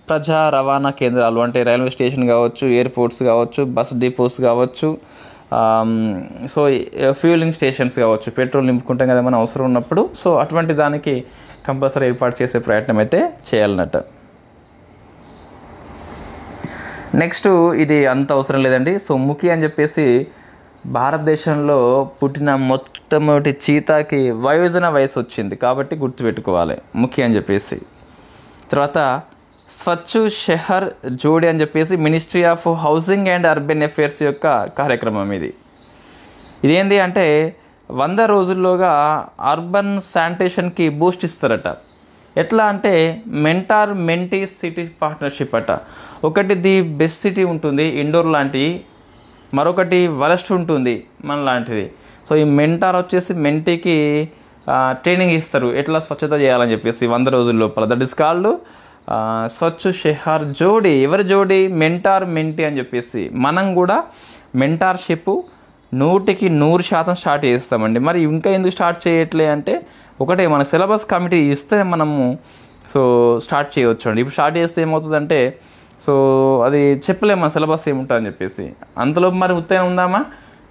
ప్రజా రవాణా కేంద్రాలు అంటే రైల్వే స్టేషన్ కావచ్చు, ఎయిర్పోర్ట్స్ కావచ్చు, బస్ డిపోస్ కావచ్చు, సో ఫ్యూలింగ్ స్టేషన్స్ కావచ్చు, పెట్రోల్ నింపుకుంటాం కదా మనం అవసరం ఉన్నప్పుడు. సో అటువంటి దానికి కంపల్సరీ ఏర్పాటు చేసే ప్రయత్నం అయితే చేయాలన్నట్టు. నెక్స్ట్ ఇది అంత అవసరం లేదండి. సో ముఖి అని చెప్పేసి భారతదేశంలో పుట్టిన మొట్టమొదటి చీతాకి వయోజన వయసు వచ్చింది కాబట్టి గుర్తుపెట్టుకోవాలి ముఖి అని చెప్పేసి. తర్వాత స్వచ్ఛ షహర్ జోడి అని చెప్పేసి ministry of housing and urban affairs యొక్క కార్యక్రమం ఇది. ఇదేంటి అంటే 100 రోజుల్లోగా అర్బన్ శానిటేషన్కి బూస్ట్ ఇస్తారట. ఎట్లా అంటే మెంటార్ మెంటీ సిటీ పార్ట్నర్షిప్ అట. ఒకటి ది బెస్ట్ సిటీ ఉంటుంది ఇండోర్ లాంటివి, మరొకటి వరస్ట్ ఉంటుంది మన లాంటిది. సో ఈ మెంటార్ వచ్చేసి మెంటీకి ట్రైనింగ్ ఇస్తారు ఎట్లా స్వచ్ఛత చేయాలని చెప్పేసి 100 రోజుల లోపల. దట్ ఈస్ కాల్డ్ స్వచ్ఛ షహర్ జోడి. ఎవరి జోడి? మెంటార్ మెంటీ అని చెప్పేసి. మనం కూడా మెంటార్షిప్ 100% స్టార్ట్ చేస్తామండి. మరి ఇంకా ఎందుకు స్టార్ట్ చేయట్లే అంటే ఒకటే మన సిలబస్ కమిటీ ఇస్తే మనము సో స్టార్ట్ చేయవచ్చు అండి. ఇప్పుడు స్టార్ట్ చేస్తే ఏమవుతుందంటే సో అది చెప్పలేము మన సిలబస్ ఏముంటుందని చెప్పేసి. అంతలో మరి ఉత్తరం ఉందామా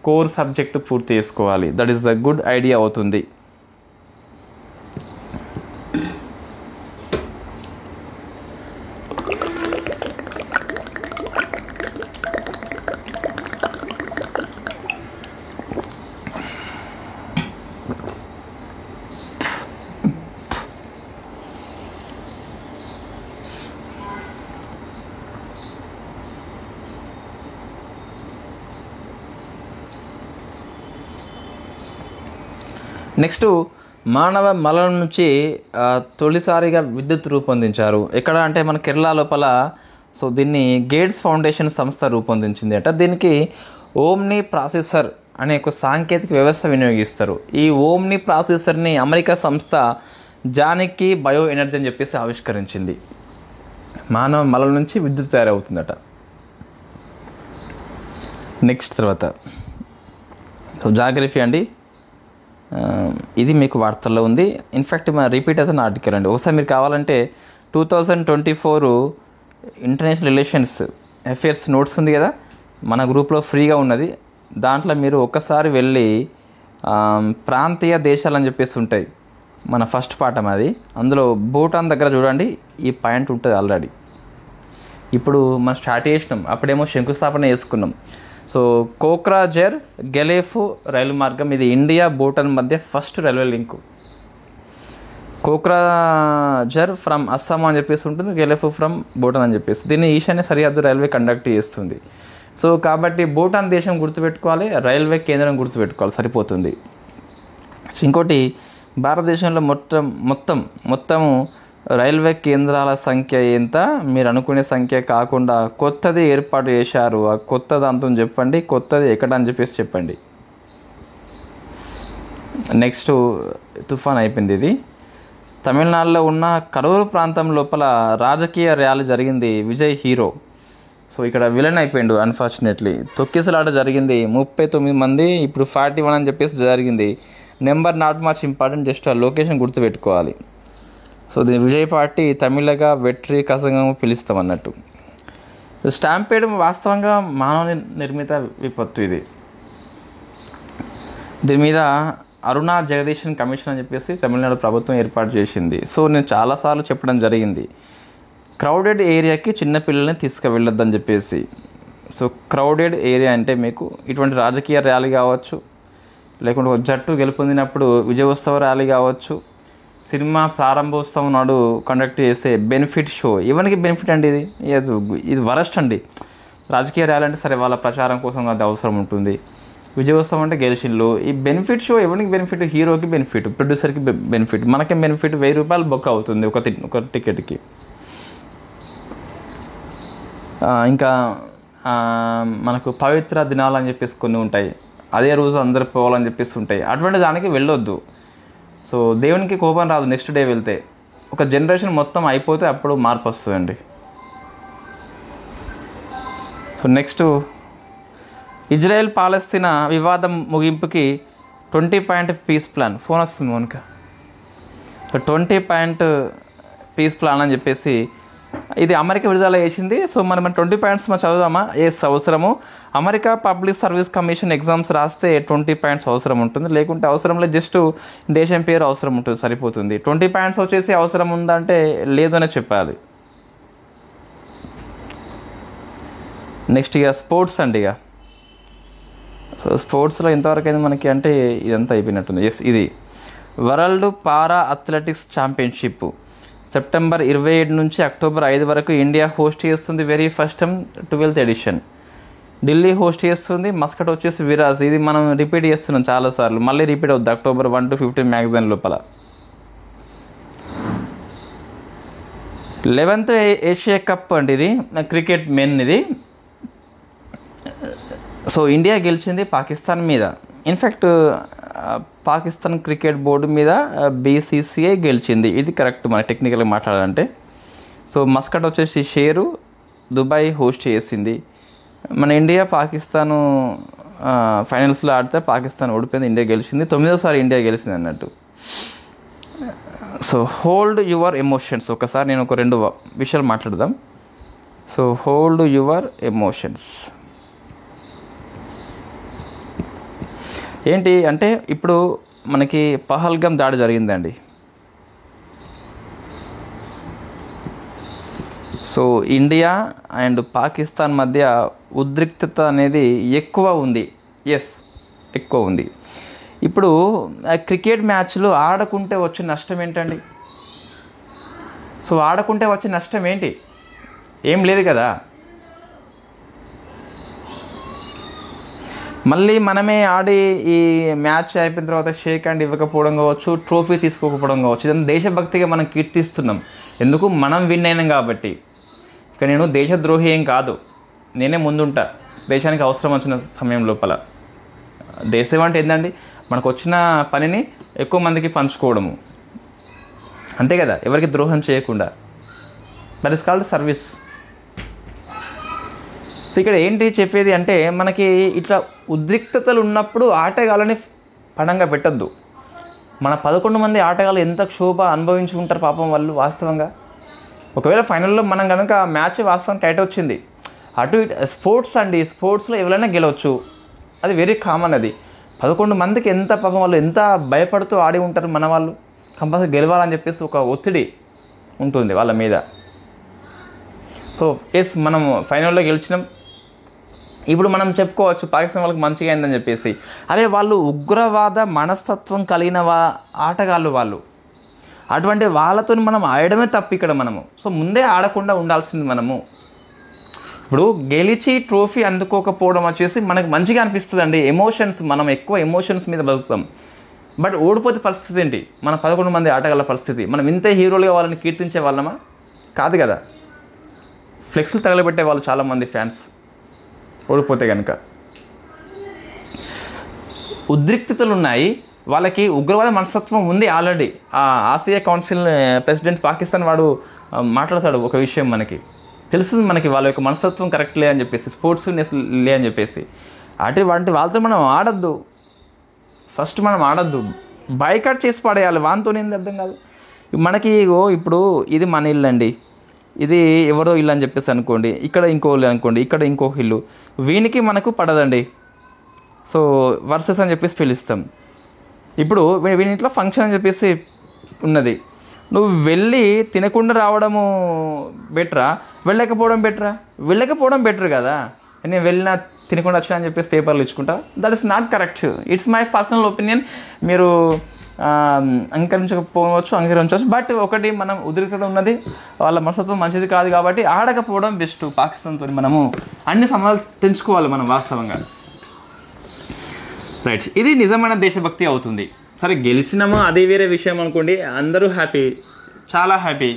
కోర్ సబ్జెక్టు పూర్తి చేసుకోవాలి. That is the good idea అవుతుంది. నెక్స్ట్ మానవ మలం నుంచి తొలిసారిగా విద్యుత్ రూపొందించారు. ఎక్కడ అంటే మన కేరళ లోపల. సో దీన్ని గేట్స్ ఫౌండేషన్ సంస్థ రూపొందించింది అట. దీనికి ఓమ్ని ప్రాసెసర్ అనే ఒక సాంకేతిక వ్యవస్థ వినియోగిస్తారు. ఈ ఓమ్ని ప్రాసెసర్ని అమెరికా సంస్థ జానికీ బయో ఎనర్జీ అని చెప్పేసి ఆవిష్కరించింది. మానవ మలం నుంచి విద్యుత్ తయారవుతుందట. నెక్స్ట్ తర్వాత సో జాగ్రఫీ అండి. ఇది మీకు వార్తల్లో ఉంది. ఇన్ఫ్యాక్ట్ మన రిపీట్ అవుతున్న ఆర్టికల్ అండి. ఒకసారి మీరు కావాలంటే 2024 ఇంటర్నేషనల్ రిలేషన్స్ అఫేర్స్ నోట్స్ ఉంది కదా మన గ్రూప్లో ఫ్రీగా ఉన్నది. దాంట్లో మీరు ఒక్కసారి వెళ్ళి ప్రాంతీయ దేశాలు అని చెప్పేసి ఉంటాయి మన ఫస్ట్ పాఠం అది. అందులో భూటాన్ దగ్గర చూడండి ఈ పాయింట్ ఉంటుంది ఆల్రెడీ. ఇప్పుడు మనం స్టార్ట్ చేసినాం, అప్పుడేమో శంకుస్థాపన చేసుకున్నాం. సో కోక్రాఝర్ గెలేఫ్ రైలు మార్గం ఇది ఇండియా భూటాన్ మధ్య first railway link. Kokrajhar from Assam అని చెప్పేసి ఉంటుంది, గెలేఫ్ ఫ్రమ్ భూటాన్ అని చెప్పేసి. దీన్ని ఈశాన్య సరిహద్దు రైల్వే కండక్ట్ చేస్తుంది. సో కాబట్టి భూటాన్ దేశం గుర్తుపెట్టుకోవాలి, రైల్వే కేంద్రం గుర్తుపెట్టుకోవాలి, సరిపోతుంది. ఇంకోటి భారతదేశంలో మొత్తము రైల్వే కేంద్రాల సంఖ్య ఎంత? మీరు అనుకునే సంఖ్య కాకుండా కొత్తది ఏర్పాటు చేశారు. ఆ కొత్త దాంతో చెప్పండి, కొత్తది ఎక్కడ అని చెప్పేసి చెప్పండి. నెక్స్ట్ తుఫాన్ అయిపోయింది. ఇది తమిళనాడులో ఉన్న కరూరు ప్రాంతం లోపల రాజకీయ ర్యాలీ జరిగింది. విజయ్ హీరో. సో ఇక్కడ విలన్ అయిపోయిండు అన్ఫార్చునేట్లీ. తొక్కిసలాట జరిగింది, 39 మంది, ఇప్పుడు 41 అని చెప్పేసి జరిగింది. Number not much important, just ఆ లొకేషన్ గుర్తుపెట్టుకోవాలి. సో దీని విజయ్ పార్టీ తమిళగా వెట్రి కసంగం పిలుస్తాం అన్నట్టు. స్టాంపేడ్ వాస్తవంగా మానవ నిర్మిత విపత్తు ఇది. దీని మీద అరుణా జగదీశన్ కమిషన్ అని చెప్పేసి తమిళనాడు ప్రభుత్వం ఏర్పాటు చేసింది. సో నేను చాలాసార్లు చెప్పడం జరిగింది క్రౌడెడ్ ఏరియాకి చిన్నపిల్లల్ని తీసుకువెళ్ళొద్దని చెప్పేసి. సో క్రౌడెడ్ ఏరియా అంటే మీకు ఇటువంటి రాజకీయ ర్యాలీ కావచ్చు, లేకుంటే ఒక జట్టు గెలుపొందినప్పుడు విజయోత్సవ ర్యాలీ కావచ్చు, సినిమా ప్రారంభోత్సవం నాడు కండక్ట్ చేసే బెనిఫిట్ షో. ఎవరికి బెనిఫిట్ అండి ఇది? ఇది వరస్ట్ అండి. రాజకీయ ర్యాలీ అంటే సరే వాళ్ళ ప్రచారం కోసం అది అవసరం ఉంటుంది, విజయోత్సవం అంటే గెలిచిళ్ళు. ఈ బెనిఫిట్ షో ఎవరికి బెనిఫిట్? హీరోకి బెనిఫిట్, ప్రొడ్యూసర్కి బెనిఫిట్, మనకేం బెనిఫిట్? 1000 రూపాయలు బొక్క అవుతుంది ఒక టికెట్కి. ఇంకా మనకు పవిత్ర దినాలు అని చెప్పేసి కొన్ని ఉంటాయి. అదే రోజు అందరు పోవాలని చెప్పేసి ఉంటాయి. అటువంటి దానికి వెళ్ళొద్దు. సో దేవునికి కోపం రాదు నెక్స్ట్ డే వెళ్తే. ఒక జనరేషన్ మొత్తం అయిపోతే అప్పుడు మార్పు వస్తుందండి. సో నెక్స్ట్, ఇజ్రాయెల్ పాలస్తీనా వివాదం ముగింపుకి 20 పాయింట్ పీస్ ప్లాన్. ఫోన్ వస్తుంది Mounika. So 20 point peace plan అని చెప్పేసి ఇది అమెరికా విడుదల చేసింది. సో మనం 20 పాయింట్స్ మనం చదువుదామా? ఎస్, అవసరము. America public service commission exams రాస్తే 20 పాయింట్స్ అవసరం ఉంటుంది, లేకుంటే అవసరం లేదు. జస్ట్ దేశం పేరు అవసరం ఉంటుంది, సరిపోతుంది. 20 పాయింట్స్ వచ్చేసి అవసరం ఉందంటే లేదు అనే చెప్పాలి. నెక్స్ట్ ఇక స్పోర్ట్స్ అండి. ఇక సో స్పోర్ట్స్లో ఎంతవరకు అయింది మనకి అంటే ఇదంతా అయిపోయినట్టుంది. ఎస్, ఇది world para athletics championship September 27 నుంచి అక్టోబర్ 5 వరకు ఇండియా హోస్ట్ చేస్తుంది. Very first time 12th edition. Delhi host చేస్తుంది. మస్కట్ వచ్చేసి విరాజ్. ఇది మనం రిపీట్ చేస్తున్నాం చాలాసార్లు, మళ్ళీ రిపీట్ అవుద్ది October 1 to 15 మ్యాగజైన్ లోపల. 11th ఏషియా కప్ అండి ఇది, క్రికెట్ మెన్ ఇది. సో ఇండియా గెలిచింది పాకిస్తాన్ మీద. ఇన్ఫ్యాక్ట్ పాకిస్తాన్ క్రికెట్ బోర్డు మీద BCCI గెలిచింది. ఇది కరెక్ట్ మన టెక్నికల్గా మాట్లాడాలంటే. సో మస్కట్ వచ్చేసి షేరు, దుబాయ్ హోస్ట్ చేసింది. మన ఇండియా పాకిస్తాను ఫైనల్స్లో ఆడితే పాకిస్తాన్ ఓడిపోయింది, ఇండియా గెలిచింది. 9వ ఇండియా గెలిచింది అన్నట్టు. So hold your emotions. ఒకసారి నేను ఒక 2 విషయాలు మాట్లాడదాం. సో హోల్డ్ యువర్ ఎమోషన్స్ ఏంటి అంటే, ఇప్పుడు మనకి పహల్గామ్ దాడి జరిగిందండి. సో ఇండియా అండ్ పాకిస్తాన్ మధ్య ఉద్రిక్తత అనేది ఎక్కువ ఉంది. ఎస్, ఎక్కువ ఉంది. ఇప్పుడు క్రికెట్ మ్యాచ్లు ఆడకుంటే వచ్చే నష్టం ఏంటండి? సో ఆడకుంటే వచ్చే నష్టం ఏంటి? ఏం లేదు కదా. మళ్ళీ మనమే ఆడి ఈ మ్యాచ్ అయిపోయిన తర్వాత షేక్ హ్యాండ్ ఇవ్వకపోవడం కావచ్చు, ట్రోఫీ తీసుకోకపోవడం కావచ్చు, ఇదంతా దేశభక్తిగా మనం కీర్తిస్తున్నాం. ఎందుకు? మనం విన్ అయినాం కాబట్టి. ఇక నేను దేశద్రోహి ఏం కాదు, నేనే ముందుంటా దేశానికి అవసరం వచ్చిన సమయం లోపల. దేశం అంటే ఏంటండి? మనకు వచ్చిన పనిని ఎక్కువ మందికి పంచుకోవడము, అంతే కదా, ఎవరికి ద్రోహం చేయకుండా. That is called service. So ఇక్కడ ఏంటి చెప్పేది అంటే, మనకి ఇట్లా ఉద్రిక్తతలు ఉన్నప్పుడు ఆటగాళ్ళని పణంగా పెట్టద్దు. మన 11 మంది ఆటగాళ్ళు ఎంత క్షోభ అనుభవించి ఉంటారు పాపం వాళ్ళు వాస్తవంగా. ఒకవేళ ఫైనల్లో మనం కనుక మ్యాచ్ వాస్తవం టైట్ వచ్చింది, అటు స్పోర్ట్స్ అండి, స్పోర్ట్స్లో ఎవరైనా గెలవచ్చు, అది వెరీ కామన్. అది 11 మందికి ఎంత పాపం వాళ్ళు ఎంత భయపడుతూ ఆడి ఉంటారు మన వాళ్ళు. కంపల్సరీ గెలవాలని చెప్పేసి ఒక ఒత్తిడి ఉంటుంది వాళ్ళ మీద. సో ఎస్, మనం ఫైనల్లో గెలిచినాం. ఇప్పుడు మనం చెప్పుకోవచ్చు పాకిస్తాన్ వాళ్ళకి మంచిగా అయిందని చెప్పేసి. అరే వాళ్ళు ఉగ్రవాద మనస్తత్వం కలిగిన ఆటగాళ్ళు వాళ్ళు. అటువంటి వాళ్ళతో మనం ఆడడమే తప్పు ఇక్కడ మనము. సో ముందే ఆడకుండా ఉండాల్సింది మనము. ఇప్పుడు గెలిచి ట్రోఫీ అందుకోకపోవడం వచ్చేసి మనకు మంచిగా అనిపిస్తుంది అండి. ఎమోషన్స్, మనం ఎక్కువ ఎమోషన్స్ మీద బతుకుతాం. బట్ ఓడిపోతే పరిస్థితి ఏంటి? మన 11 మంది ఆటగాళ్ళ పరిస్థితి. మనం ఇంతే హీరోలుగా వాళ్ళని కీర్తించే వాళ్ళమా? కాదు కదా. ఫ్లెక్స్లు తగలబెట్టే వాళ్ళు చాలామంది ఫ్యాన్స్ ఓడిపోతే కనుక. ఉద్రిక్తతలు ఉన్నాయి వాళ్ళకి, ఉగ్రవాద మనస్తత్వం ఉంది already. Asia council president Pakistan వాడు మాట్లాడతాడు ఒక విషయం, మనకి తెలుస్తుంది, మనకి వాళ్ళ యొక్క మనస్తత్వం కరెక్ట్ లే అని చెప్పేసి, స్పోర్ట్స్నెస్ లే అని చెప్పేసి. అటువంటి వాళ్ళతో మనం ఆడద్దు. ఫస్ట్ మనం ఆడద్దు, బైకాట్ చేసి పడేయాలి. వానితో ఏంది అర్థం కాదు. మనకి ఇప్పుడు ఇది మన ఇల్లు అండి, ఇది ఎవరో ఇల్లు అని చెప్పేసి అనుకోండి, ఇక్కడ ఇంకో ఇల్లు అనుకోండి, ఇక్కడ ఇంకొక ఇల్లు, వీనికి మనకు పడదండి. సో వర్సెస్ అని చెప్పేసి పిలుస్తాం. ఇప్పుడు వీని ఇంట్లో ఫంక్షన్ అని చెప్పేసి ఉన్నది, నువ్వు వెళ్ళి తినకుండా రావడము బెటరా, వెళ్ళకపోవడం బెటరా? వెళ్ళకపోవడం బెటర్ కదా. నేను వెళ్ళినా తినకుండా వచ్చినా అని చెప్పేసి పేపర్లు ఇచ్చుకుంటా. That is not correct. It's my personal opinion. మీరు అంగీకరించవచ్చు. బట్ ఒకటి, మనం ఉద్రిక్తత ఉన్నది, వాళ్ళ మనస్తత్వం మంచిది కాదు కాబట్టి ఆడకపోవడం బెస్ట్. పాకిస్తాన్తో మనము అన్ని సమాధాలు తెంచుకోవాలి మనం వాస్తవంగా. రైట్, ఇది నిజమైన దేశభక్తి అవుతుంది. సరే గెలిచినామో అది వేరే విషయం అనుకోండి, అందరూ హ్యాపీ, చాలా హ్యాపీ.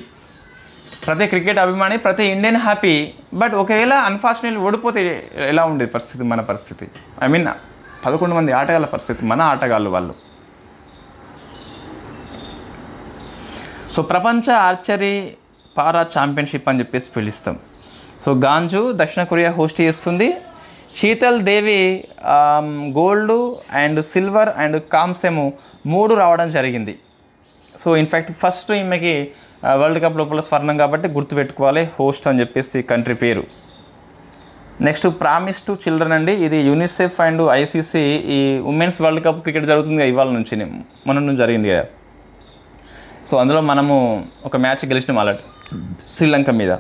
ప్రతి క్రికెట్ అభిమాని, ప్రతి ఇండియన్ హ్యాపీ. బట్ ఒకవేళ అన్ఫార్చునేట్లీ ఓడిపోతే ఎలా ఉండేది పరిస్థితి, మన పరిస్థితి? ఐ మీన్ 11 మంది ఆటగాళ్ళ పరిస్థితి, మన ఆటగాళ్ళు వాళ్ళు. సో ప్రపంచ ఆర్చరీ పారా ఛాంపియన్షిప్ అని చెప్పేసి పిలుస్తాం. సో గాంజు దక్షిణ కొరియా హోస్ట్ చేస్తుంది. శీతల్ దేవి గోల్డ్ అండ్ సిల్వర్ అండ్ కాంస్యము 3 రావడం జరిగింది. సో ఇన్ఫ్యాక్ట్ ఫస్ట్ ఈమెకి వరల్డ్ కప్ లోపల స్వర్ణం కాబట్టి గుర్తుపెట్టుకోవాలి హోస్ట్ అని చెప్పేసి కంట్రీ పేరు. నెక్స్ట్ ప్రామిస్ టు చిల్డ్రన్ అండి. ఇది యూనిసెఫ్ అండ్ ఐసీసీ ఈ ఉమెన్స్ వరల్డ్ కప్ క్రికెట్ జరుగుతుంది కదా, ఇవాళ నుంచి మొన్న నుంచి జరిగింది కదా. సో అందులో మనము ఒక మ్యాచ్ గెలిచినాం ఆల్రెడీ శ్రీలంక మీద.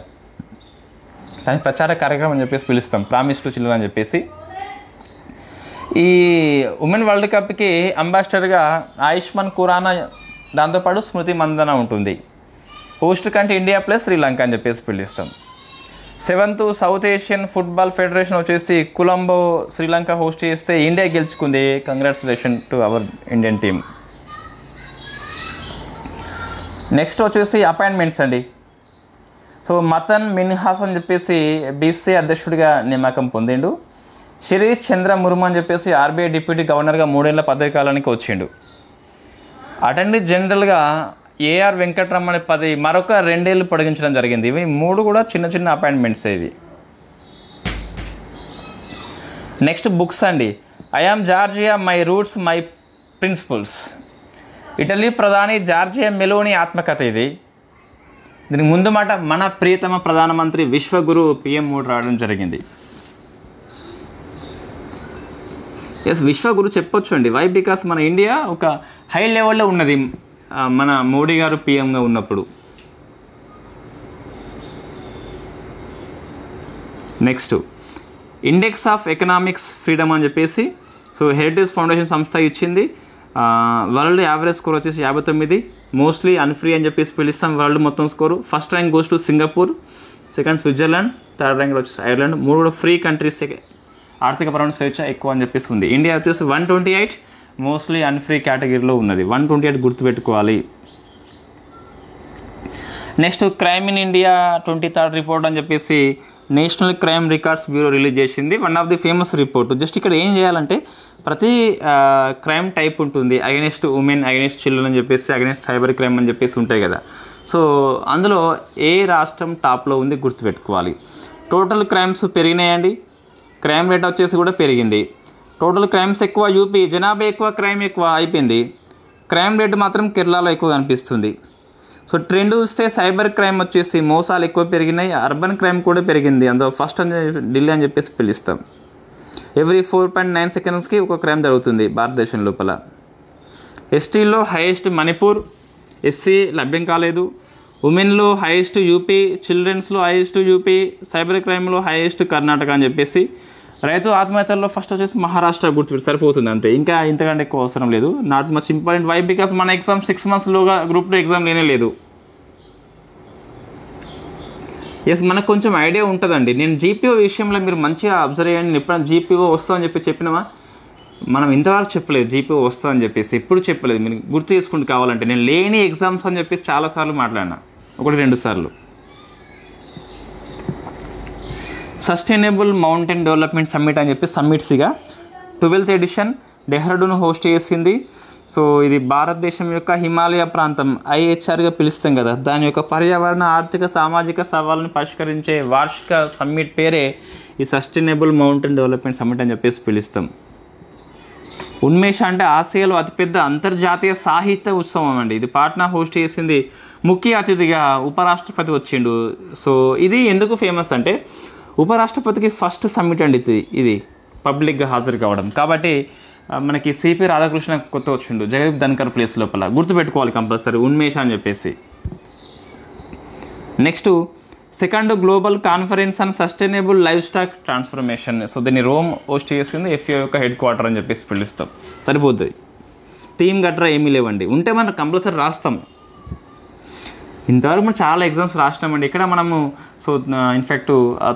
దాని ప్రచార కార్యక్రమం అని చెప్పేసి పిలుస్తాం, ప్రామిస్ టు చిల్డ్రన్ అని చెప్పేసి. ఈ ఉమెన్ వరల్డ్ కప్కి అంబాసిడర్గా ఆయుష్మాన్ ఖురానా, దాంతోపాటు స్మృతి మందన ఉంటుంది. హోస్ట్ కంటే ఇండియా ప్లస్ శ్రీలంక అని చెప్పేసి పిలుస్తాం. 7th south Asian football federation వచ్చేసి కొలంబో శ్రీలంక హోస్ట్ చేస్తే ఇండియా గెలుచుకుంది. Congratulation to our Indian team. Next వచ్చేసి అపాయింట్మెంట్స్ అండి. సో మతన్ మిన్హాస్ అని చెప్పేసి బీసీ అధ్యక్షుడిగా నియామకం పొందిండు. శిరీష్ చంద్ర ముర్ము అని చెప్పేసి ఆర్బీఐ డిప్యూటీ గవర్నర్గా 3 ఏళ్ల పదవి కాలానికి వచ్చిండు. అటెండీ జనరల్గా ఏఆర్ వెంకటరమణ పదవి మరొక 2 ఏళ్ళు పొడిగించడం జరిగింది. ఇవి 3 కూడా చిన్న చిన్న అపాయింట్మెంట్స్ ఇవి. నెక్స్ట్ బుక్స్ అండి. I am Giorgia, my roots my principles. Italy ప్రధాని జార్జియా మెలోని ఆత్మకథ ఇది. దీనికి ముందు మాట మన ప్రియతమ ప్రధానమంత్రి విశ్వగురు PM మోడీ రావడం జరిగింది. ఎస్, విశ్వగురు చెప్పొచ్చు అండి. వై? బికాస్ మన ఇండియా ఒక హై లెవెల్లో ఉన్నది మన మోడీ గారు PMగా ఉన్నప్పుడు. Next index of economics freedom అని చెప్పేసి సో హెరిటేజ్ ఫౌండేషన్ సంస్థ ఇచ్చింది. వరల్డ్ యావరేజ్ స్కోర్ వచ్చేసి 59, మోస్ట్లీ అన్ఫ్రీ అని చెప్పేసి పిలుస్తాం వరల్డ్ మొత్తం score. First rank goes to Singapore, second Switzerland, third rank వచ్చేసి ఐర్లాండ్. 3 కూడా ఫ్రీ కంట్రీస్, ఆర్థికపరమైన స్వేచ్ఛ ఎక్కువ అని చెప్పేసి ఉంది. ఇండియా వచ్చేసి 128 మోస్ట్లీ అన్ఫ్రీ కేటగిరీలో ఉన్నది. 128 గుర్తుపెట్టుకోవాలి. Next crime in India 23rd report అని చెప్పేసి national crime records bureau release చేసింది. One of the famous report. Just ఇక్కడ ఏం చేయాలంటే ప్రతి క్రైమ్ టైప్ ఉంటుంది. అగైనెస్ట్ ఉమెన్, అగైనెస్ట్ చిల్డ్రన్ అని చెప్పేసి, అగైనెస్ట్ సైబర్ క్రైమ్ అని చెప్పేసి ఉంటాయి కదా. సో అందులో ఏ రాష్ట్రం టాప్లో ఉంది గుర్తుపెట్టుకోవాలి. టోటల్ క్రైమ్స్ పెరిగినాయండి. క్రైమ్ రేట్ వచ్చేసి కూడా పెరిగింది. టోటల్ క్రైమ్స్ ఎక్కువ యూపీ, జనాభా ఎక్కువ, క్రైమ్ ఎక్కువ అయిపోయింది. క్రైమ్ రేట్ మాత్రం కేరళలో ఎక్కువ కనిపిస్తుంది. సో ట్రెండ్ చూస్తే సైబర్ క్రైమ్ వచ్చేసి మోసాలు ఎక్కువ పెరిగినాయి, అర్బన్ క్రైమ్ కూడా పెరిగింది. అందులో ఫస్ట్ అని ఢిల్లీ అని చెప్పేసి పిలుస్తాం. ఎవ్రీ 4.9 సెకండ్స్కి ఒక క్రైమ్ జరుగుతుంది భారతదేశం లోపల. ఎస్టీలో హైయెస్ట్ మణిపూర్, ఎస్సీ లభ్యం కాలేదు. ఉమెన్లో హైయెస్ట్ యూపీ, చిల్డ్రన్స్లో హైయెస్ట్ యూపీ, సైబర్ క్రైమ్లో హైయెస్ట్ కర్ణాటక అని చెప్పేసి. రైతు ఆత్మహత్యల్లో ఫస్ట్ వచ్చేసి మహారాష్ట్ర గుర్తుపెట్టి సరిపోతుంది అంతే, ఇంకా ఇంతకంటే ఎక్కువ అవసరం లేదు. Not much important. Why? Because మన ఎగ్జామ్ 6 monthsలోగా గ్రూప్ 2 ఎగ్జామ్ లేనే లేదు. ఎస్, మనకు కొంచెం ఐడియా ఉంటుందండి. నేను జీపీఓ విషయంలో మీరు మంచిగా అబ్జర్వ్ చేయండి. ఎప్పుడైనా జీపీఓ వస్తుందని చెప్పినామా? మనం ఇంతవరకు చెప్పలేదు జీపీఓ వస్తుందని చెప్పేసి, ఎప్పుడు చెప్పలేదు. మీరు గుర్తు చేసుకుంటూ కావాలంటే నేను లేని ఎగ్జామ్స్ అని చెప్పేసి చాలాసార్లు మాట్లాడినా, 1-2 సార్లు. సస్టైనబుల్ మౌంటైన్ డెవలప్మెంట్ సమ్మిట్ అని చెప్పి సమ్మిట్స్గా 12th ఎడిషన్ డెహ్రాడూన్ హోస్ట్ చేసింది. సో ఇది భారతదేశం యొక్క హిమాలయ ప్రాంతం, IHRగా పిలుస్తాం కదా, దాని యొక్క పర్యావరణ, ఆర్థిక, సామాజిక సవాళ్ళని పరిష్కరించే వార్షిక సమ్మిట్ పేరే ఈ సస్టైనబుల్ మౌంటైన్ డెవలప్మెంట్ సమ్మిట్ అని చెప్పేసి పిలుస్తాం. ఉన్మేష అంటే ఆసియాలో అతిపెద్ద అంతర్జాతీయ సాహిత్య ఉత్సవం అండి. ఇది పాట్నా హోస్ట్ చేసింది. ముఖ్య అతిథిగా ఉపరాష్ట్రపతి వచ్చిండు. సో ఇది ఎందుకు ఫేమస్ అంటే ఉపరాష్ట్రపతికి ఫస్ట్ సమ్మిట్ అండి ఇది పబ్లిక్గా హాజరు కావడం. కాబట్టి మనకి సిపి రాధాకృష్ణ కొత్త వచ్చిండు జగదీప్ ధన్కర్ ప్లేస్ లోపల, గుర్తుపెట్టుకోవాలి కంపల్సరీ ఉన్మేష అని చెప్పేసి. Next second global conference and sustainable life stock transformation. So దీన్ని రోమ్ హోస్ట్ చేసింది. FAO యొక్క హెడ్ క్వార్టర్ అని చెప్పేసి పిలుస్తాం. సరిపోతుంది. థీమ్ గట్రా ఏమీ లేవండి. ఉంటే మనం కంపల్సరీ రాస్తాం. ఇంతవరకు మనం చాలా ఎగ్జామ్స్ రాసినామండి. ఇక్కడ మనము సో ఇన్ఫ్యాక్ట్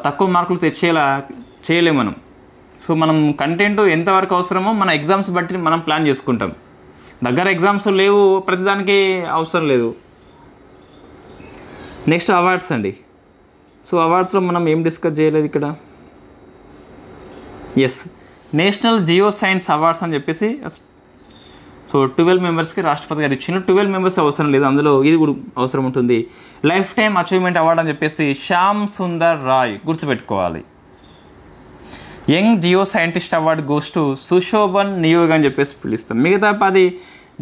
తక్కువ మార్కులు తెచ్చేలా చేయలేము మనం. సో మనం కంటెంట్ ఎంతవరకు అవసరమో మన ఎగ్జామ్స్ బట్టి మనం ప్లాన్ చేసుకుంటాం. దగ్గర ఎగ్జామ్స్ లేవు, ప్రతిదానికి అవసరం లేదు. నెక్స్ట్ అవార్డ్స్ అండి. సో అవార్డ్స్లో మనం ఏం డిస్కస్ చేయలేదు ఇక్కడ. Yes, national geo science awards అని చెప్పేసి సో 12 మెంబర్స్కి రాష్ట్రపతి గారు ఇచ్చిన 12 మెంబర్స్ అవసరం లేదు, అందులో ఇది కూడా అవసరం ఉంటుంది. లైఫ్ టైమ్ అచీవ్మెంట్ అవార్డు అని చెప్పేసి శ్యామ్ సుందర్ రాయ్ గుర్తుపెట్టుకోవాలి. Young geo scientist award goes to Sushobhan Neog అని చెప్పేసి పిలుస్తాం. మిగతా 10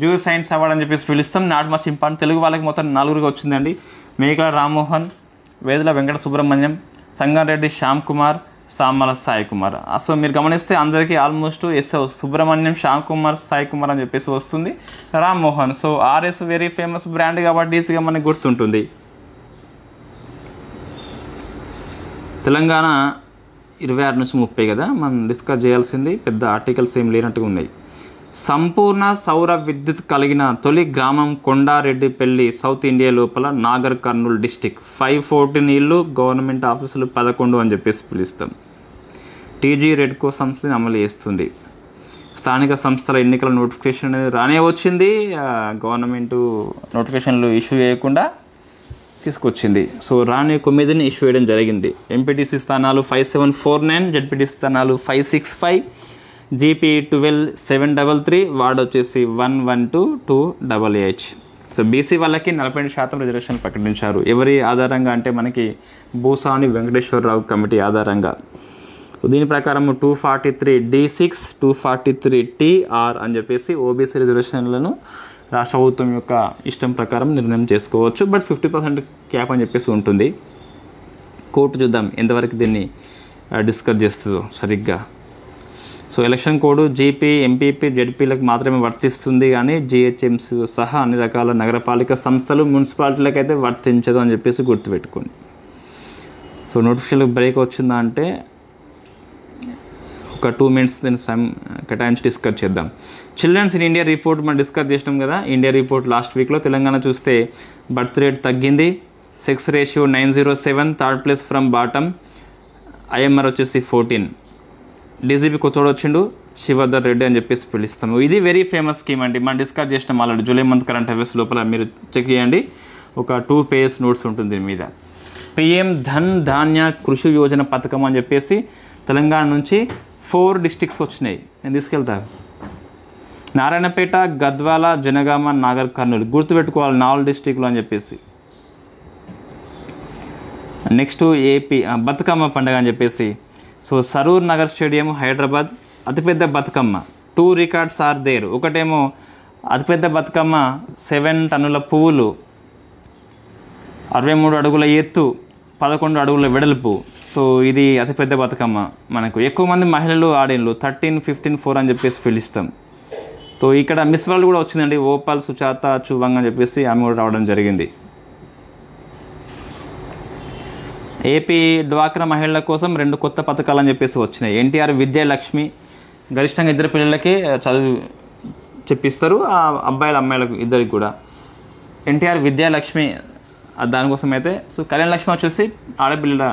జియో సైన్స్ అవార్డు అని చెప్పేసి పిలుస్తాం. Not much important. తెలుగు వాళ్ళకి మొత్తం 4 వచ్చిందండి. మేకల రామ్మోహన్, వేదుల వెంకట సుబ్రహ్మణ్యం, సంగారెడ్డి శ్యామ్ కుమార్, సామల సాయి కుమార్. సో మీరు గమనిస్తే అందరికీ ఆల్మోస్ట్ ఎస్ సుబ్రహ్మణ్యం, శ్యామ్ కుమార్, సాయి కుమార్ అని చెప్పేసి వస్తుంది. Rammohan, so RS very famous brand కాబట్టి ఈజీగా మనకు గుర్తుంటుంది. తెలంగాణ 26 నుంచి 30 కదా మనం డిస్కస్ చేయాల్సింది, పెద్ద ఆర్టికల్స్ ఏం లేనట్టుగా ఉన్నాయి. సంపూర్ణ సౌర విద్యుత్ కలిగిన తొలి గ్రామం కొండారెడ్డిపల్లి, సౌత్ ఇండియా లోపల నాగర్ కర్నూలు డిస్టిక్. 514 ఇళ్ళు, గవర్నమెంట్ ఆఫీసులు 11 అని చెప్పేసి పిలుస్తాం. టీజీ రెడ్కో సంస్థని అమలు చేస్తుంది. స్థానిక సంస్థల ఎన్నికల నోటిఫికేషన్ అనేది రానే వచ్చింది, గవర్నమెంట్ నోటిఫికేషన్లు ఇష్యూ చేయకుండా తీసుకొచ్చింది. సో రాని 9ని ఇష్యూ చేయడం జరిగింది. ఎంపీటీసీ స్థానాలు 5749, జెడ్పీటీసీ స్థానాలు 565, జీపీ 12733, వార్డు వచ్చేసి 112288. సో బీసీ వాళ్ళకి 40% రిజర్వేషన్ ప్రకటించారు. ఎవరి ఆధారంగా అంటే మనకి భూసాని వెంకటేశ్వరరావు కమిటీ ఆధారంగా. దీని ప్రకారం 243D6, 243TR అని చెప్పేసి ఓబీసీ రిజర్వేషన్లను రాష్ట్ర ప్రభుత్వం యొక్క ఇష్టం ప్రకారం నిర్ణయం చేసుకోవచ్చు. బట్ 50% క్యాప్ అని చెప్పేసి ఉంటుంది. కోర్టు చూద్దాం ఎంతవరకు దీన్ని డిస్కస్ చేస్తుందో సరిగ్గా. So election code GP, MPP, జెడ్పీలకు మాత్రమే వర్తిస్తుంది, కానీ జిహెచ్ఎంసీ సహా అన్ని రకాల నగరపాలిక సంస్థలు, మున్సిపాలిటీలకు అయితే వర్తించదు అని చెప్పేసి గుర్తుపెట్టుకోండి. సో నోటిఫికేషన్ బ్రేక్ వచ్చిందా అంటే ఒక 2 minutes దీన్ని కేటాయించి డిస్కస్ చేద్దాం. చిల్డ్రన్స్ ఇన్ ఇండియా రిపోర్ట్ మనం డిస్కస్ చేసినాం కదా. ఇండియా రిపోర్ట్ లాస్ట్ వీక్లో తెలంగాణ చూస్తే బర్త్ రేట్ తగ్గింది, sex ratio 907, third place from bottom, IMR వచ్చేసి 14. డీజీపీ కొత్తోడు వచ్చిండు, శివధర్ రెడ్డి అని చెప్పేసి పిలుస్తాము. ఇది వెరీ ఫేమస్ స్కీమ్ అండి, మనం డిస్కస్ చేసినాం already. July month current affairs లోపల మీరు చెక్ చేయండి, ఒక 2 pages నోట్స్ ఉంటుంది దీని మీద. పిఎం ధన్ ధాన్య కృషి యోజన పథకం అని చెప్పేసి తెలంగాణ నుంచి 4 districts వచ్చినాయి. నేను తీసుకెళ్తా. నారాయణపేట, గద్వాల, జనగామ, నాగర్ కర్నూలు గుర్తుపెట్టుకోవాలి 4 districts అని చెప్పేసి. నెక్స్ట్ ఏపీ బతుకమ్మ పండుగ అని చెప్పేసి. సో సరూర్ నగర్ స్టేడియం, హైదరాబాద్ అతిపెద్ద బతుకమ్మ. 2 records are there. ఒకటేమో అతిపెద్ద బతుకమ్మ 7 టన్నుల పువ్వులు, 63 అడుగుల ఎత్తు, 11 అడుగుల వెడల్పు. సో ఇది అతిపెద్ద బతుకమ్మ. మనకు ఎక్కువ మంది మహిళలు ఆడిన్లు, 13, 15, 4 అని చెప్పేసి పిలుస్తాం. సో ఇక్కడ మిస్ వరల్డ్ కూడా వచ్చిందండి, ఓపాల్ సుచాత చువంగ్ అని చెప్పేసి ఆమె కూడా రావడం జరిగింది. ఏపీ డ్వాక్రా మహిళల కోసం 2 కొత్త పథకాలు అని చెప్పేసి వచ్చినాయి. ఎన్టీఆర్ విద్యాలక్ష్మి, గరిష్టంగా 2 పిల్లలకి చదువు చెప్పిస్తారు, ఆ అబ్బాయిలు అమ్మాయిలకు ఇద్దరికి కూడా. ఎన్టీఆర్ విద్యాలక్ష్మి దానికోసం అయితే. సో కళ్యాణ లక్ష్మి వచ్చేసి ఆడపిల్లల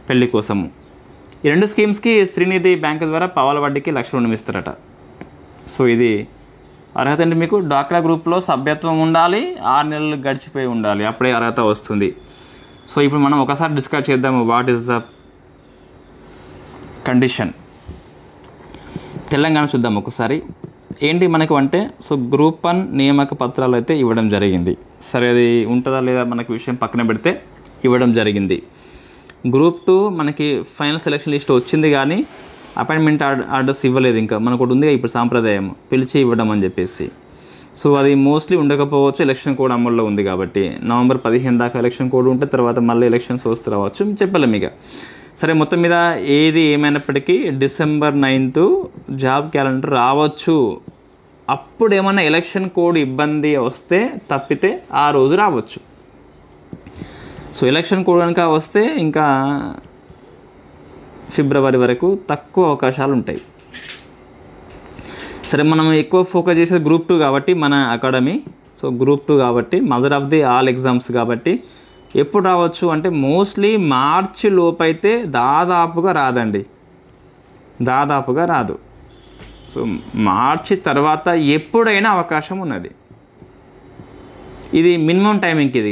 పెళ్లి కోసము. ఈ 2 స్కీమ్స్కి శ్రీనిధి బ్యాంకు ద్వారా పావల వడ్డీకి 1,00,000 రుణం ఇస్తారట. సో ఇది అర్హత అండి. మీకు డ్వాక్రా గ్రూప్లో సభ్యత్వం ఉండాలి, 6 నెలలు గడిచిపోయి ఉండాలి, అప్పుడే అర్హత వస్తుంది. సో ఇప్పుడు మనం ఒకసారి డిస్కస్ చేద్దాము, what is the condition. Telangana చూద్దాం ఒకసారి ఏంటి మనకు అంటే. సో గ్రూప్ 1 నియామక పత్రాలు అయితే ఇవ్వడం జరిగింది. సరే అది ఉంటుందా లేదా మనకి విషయం పక్కన పెడితే ఇవ్వడం జరిగింది. గ్రూప్ 2 మనకి ఫైనల్ సెలక్షన్ లిస్ట్ వచ్చింది, కానీ అపాయింట్మెంట్ ఆర్డర్స్ ఇవ్వలేదు. ఇంకా మనకు ఒకటి ఉంది ఇప్పుడు సాంప్రదాయం, పిలిచి ఇవ్వడం అని చెప్పేసి. సో అది మోస్ట్లీ ఉండకపోవచ్చు, ఎలక్షన్ కోడ్ అమల్లో ఉంది కాబట్టి. నవంబర్ 15 దాకా ఎలక్షన్ కోడ్ ఉంటే తర్వాత మళ్ళీ ఎలక్షన్స్ వస్తూ రావచ్చు, చెప్పలేం ఇక. సరే మొత్తం మీద ఏది ఏమైనప్పటికీ December 9th జాబ్ క్యాలెండర్ రావచ్చు. అప్పుడు ఏమన్నా ఎలక్షన్ కోడ్ ఇబ్బంది వస్తే తప్పితే ఆ రోజు రావచ్చు. సో ఎలక్షన్ కోడ్ కనుక వస్తే ఇంకా ఫిబ్రవరి వరకు తక్కువ అవకాశాలు ఉంటాయి. సరే మనం ఎక్కువ ఫోకస్ చేసేది గ్రూప్ 2 కాబట్టి మన అకాడమీ. సో గ్రూప్ 2 కాబట్టి mother of the all exams కాబట్టి ఎప్పుడు రావచ్చు అంటే మోస్ట్లీ మార్చి లోపైతే దాదాపుగా రాదండి, దాదాపుగా రాదు. సో మార్చి తర్వాత ఎప్పుడైనా అవకాశం ఉన్నది. ఇది మినిమం టైమింగ్కి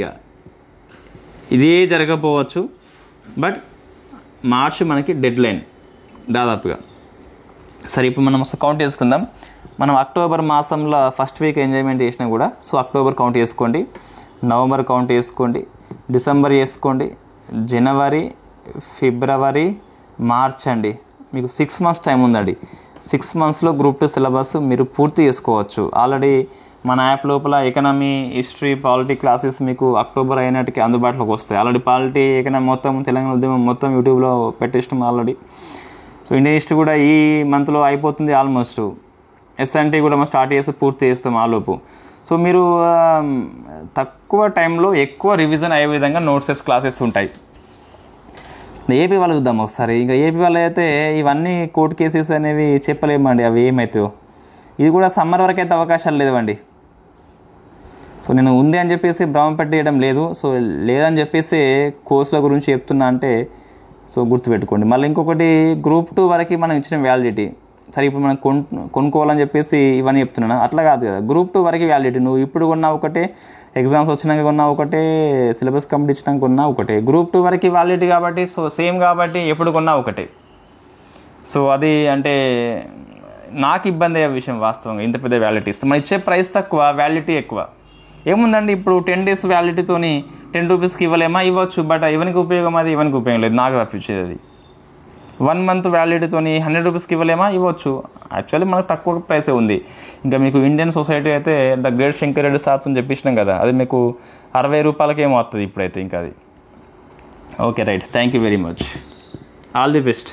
ఇదే జరగకపోవచ్చు, బట్ మార్చి మనకి డెడ్ లైన్ దాదాపుగా. సరే, ఇప్పుడు మనం అసలు కౌంట్ చేసుకుందాం. మనం అక్టోబర్ మాసంలో ఫస్ట్ వీక్ ఎంజాయ్మెంట్ చేసినా కూడా, సో అక్టోబర్ కౌంట్ చేసుకోండి, నవంబర్ కౌంట్ చేసుకోండి, డిసెంబర్ చేసుకోండి, జనవరి, ఫిబ్రవరి, మార్చ్ అండి. మీకు 6 months టైం ఉందండి. 6 monthsలో గ్రూప్ 2 సిలబస్ మీరు పూర్తి చేసుకోవచ్చు. ఆల్రెడీ మన యాప్ లోపల ఎకనామీ, హిస్టరీ, పాలిటీ క్లాసెస్ మీకు అక్టోబర్ అయినట్టుకి అందుబాటులోకి వస్తాయి. ఆల్రెడీ పాలిటీ, ఎకనామీ మొత్తం, తెలంగాణ ఉద్యమం మొత్తం యూట్యూబ్లో పెట్టేసినాం ఆల్రెడీ. సో ఇండియన్ హిస్టరీ కూడా ఈ మంత్లో అయిపోతుంది ఆల్మోస్ట్. ఎస్ఎన్టీ కూడా మనం స్టార్ట్ చేసి పూర్తి చేస్తాం ఆలోపు. సో మీరు తక్కువ టైంలో ఎక్కువ రివిజన్ అయ్యే విధంగా నోట్సెస్ క్లాసెస్ ఉంటాయి. ఏపీ వాళ్ళు చూద్దాం ఒకసారి. ఇంకా ఏపీ వాళ్ళు అయితే ఇవన్నీ కోర్టు కేసెస్ అనేవి చెప్పలేమండి, అవి ఏమవుతాయో. ఇది కూడా సమ్మర్ వరకు అయితే అవకాశాలు లేవండి. సో నేను ఉంది అని చెప్పేసి భ్రమ పెట్టేయడం లేదు. సో లేదని చెప్పేసి కోర్సుల గురించి చెప్తున్నా అంటే సో గుర్తుపెట్టుకోండి. మళ్ళీ ఇంకొకటి, గ్రూప్ 2 వరకు మనం ఇచ్చిన వ్యాలిడిటీ. సరే, ఇప్పుడు మనం కొనుక్కోవాలని చెప్పేసి ఇవన్నీ చెప్తున్నాను, అట్లా కాదు కదా. గ్రూప్ 2 వరకు వ్యాలిడిటీ. నువ్వు ఇప్పుడు కొన్నా ఒకటే, ఎగ్జామ్స్ వచ్చినాక కొన్నా ఒకటే, సిలబస్ కంప్లీట్ ఇచ్చినాక కొన్నా ఒకటే. గ్రూప్ 2 వరకు వ్యాలిడిటీ కాబట్టి సో సేమ్ కాబట్టి ఎప్పుడు కొన్నా ఒకటే. సో అది అంటే నాకు ఇబ్బంది అయ్యే విషయం వాస్తవంగా. ఇంత పెద్ద వ్యాలిడిటీ ఇస్తే మనం ఇచ్చే ప్రైస్ తక్కువ, వ్యాలిడిటీ ఎక్కువ. ఏముందండి, ఇప్పుడు 10 days వ్యాలిడిటీతోని 10 rupeesకి ఇవ్వలేమా? ఇవ్వచ్చు. బట్ ఎవరికి ఉపయోగం? అది ఎవరికి ఉపయోగం లేదు, నాకు తప్పించేది. అది 1 month వ్యాలిడిటీతోని 100 rupeesకి ఇవ్వలేమా? ఇవ్వచ్చు. యాక్చువల్లీ మనకు తక్కువ ప్రైసే ఉంది. ఇంకా మీకు ఇండియన్ సొసైటీ అయితే the great Shankar Reddy sirs అని చెప్పేసినాం కదా, అది మీకు 60 రూపాయలకేమో వస్తుంది ఇప్పుడైతే. ఇంకా అది okay, right. Thank you very much. All the best.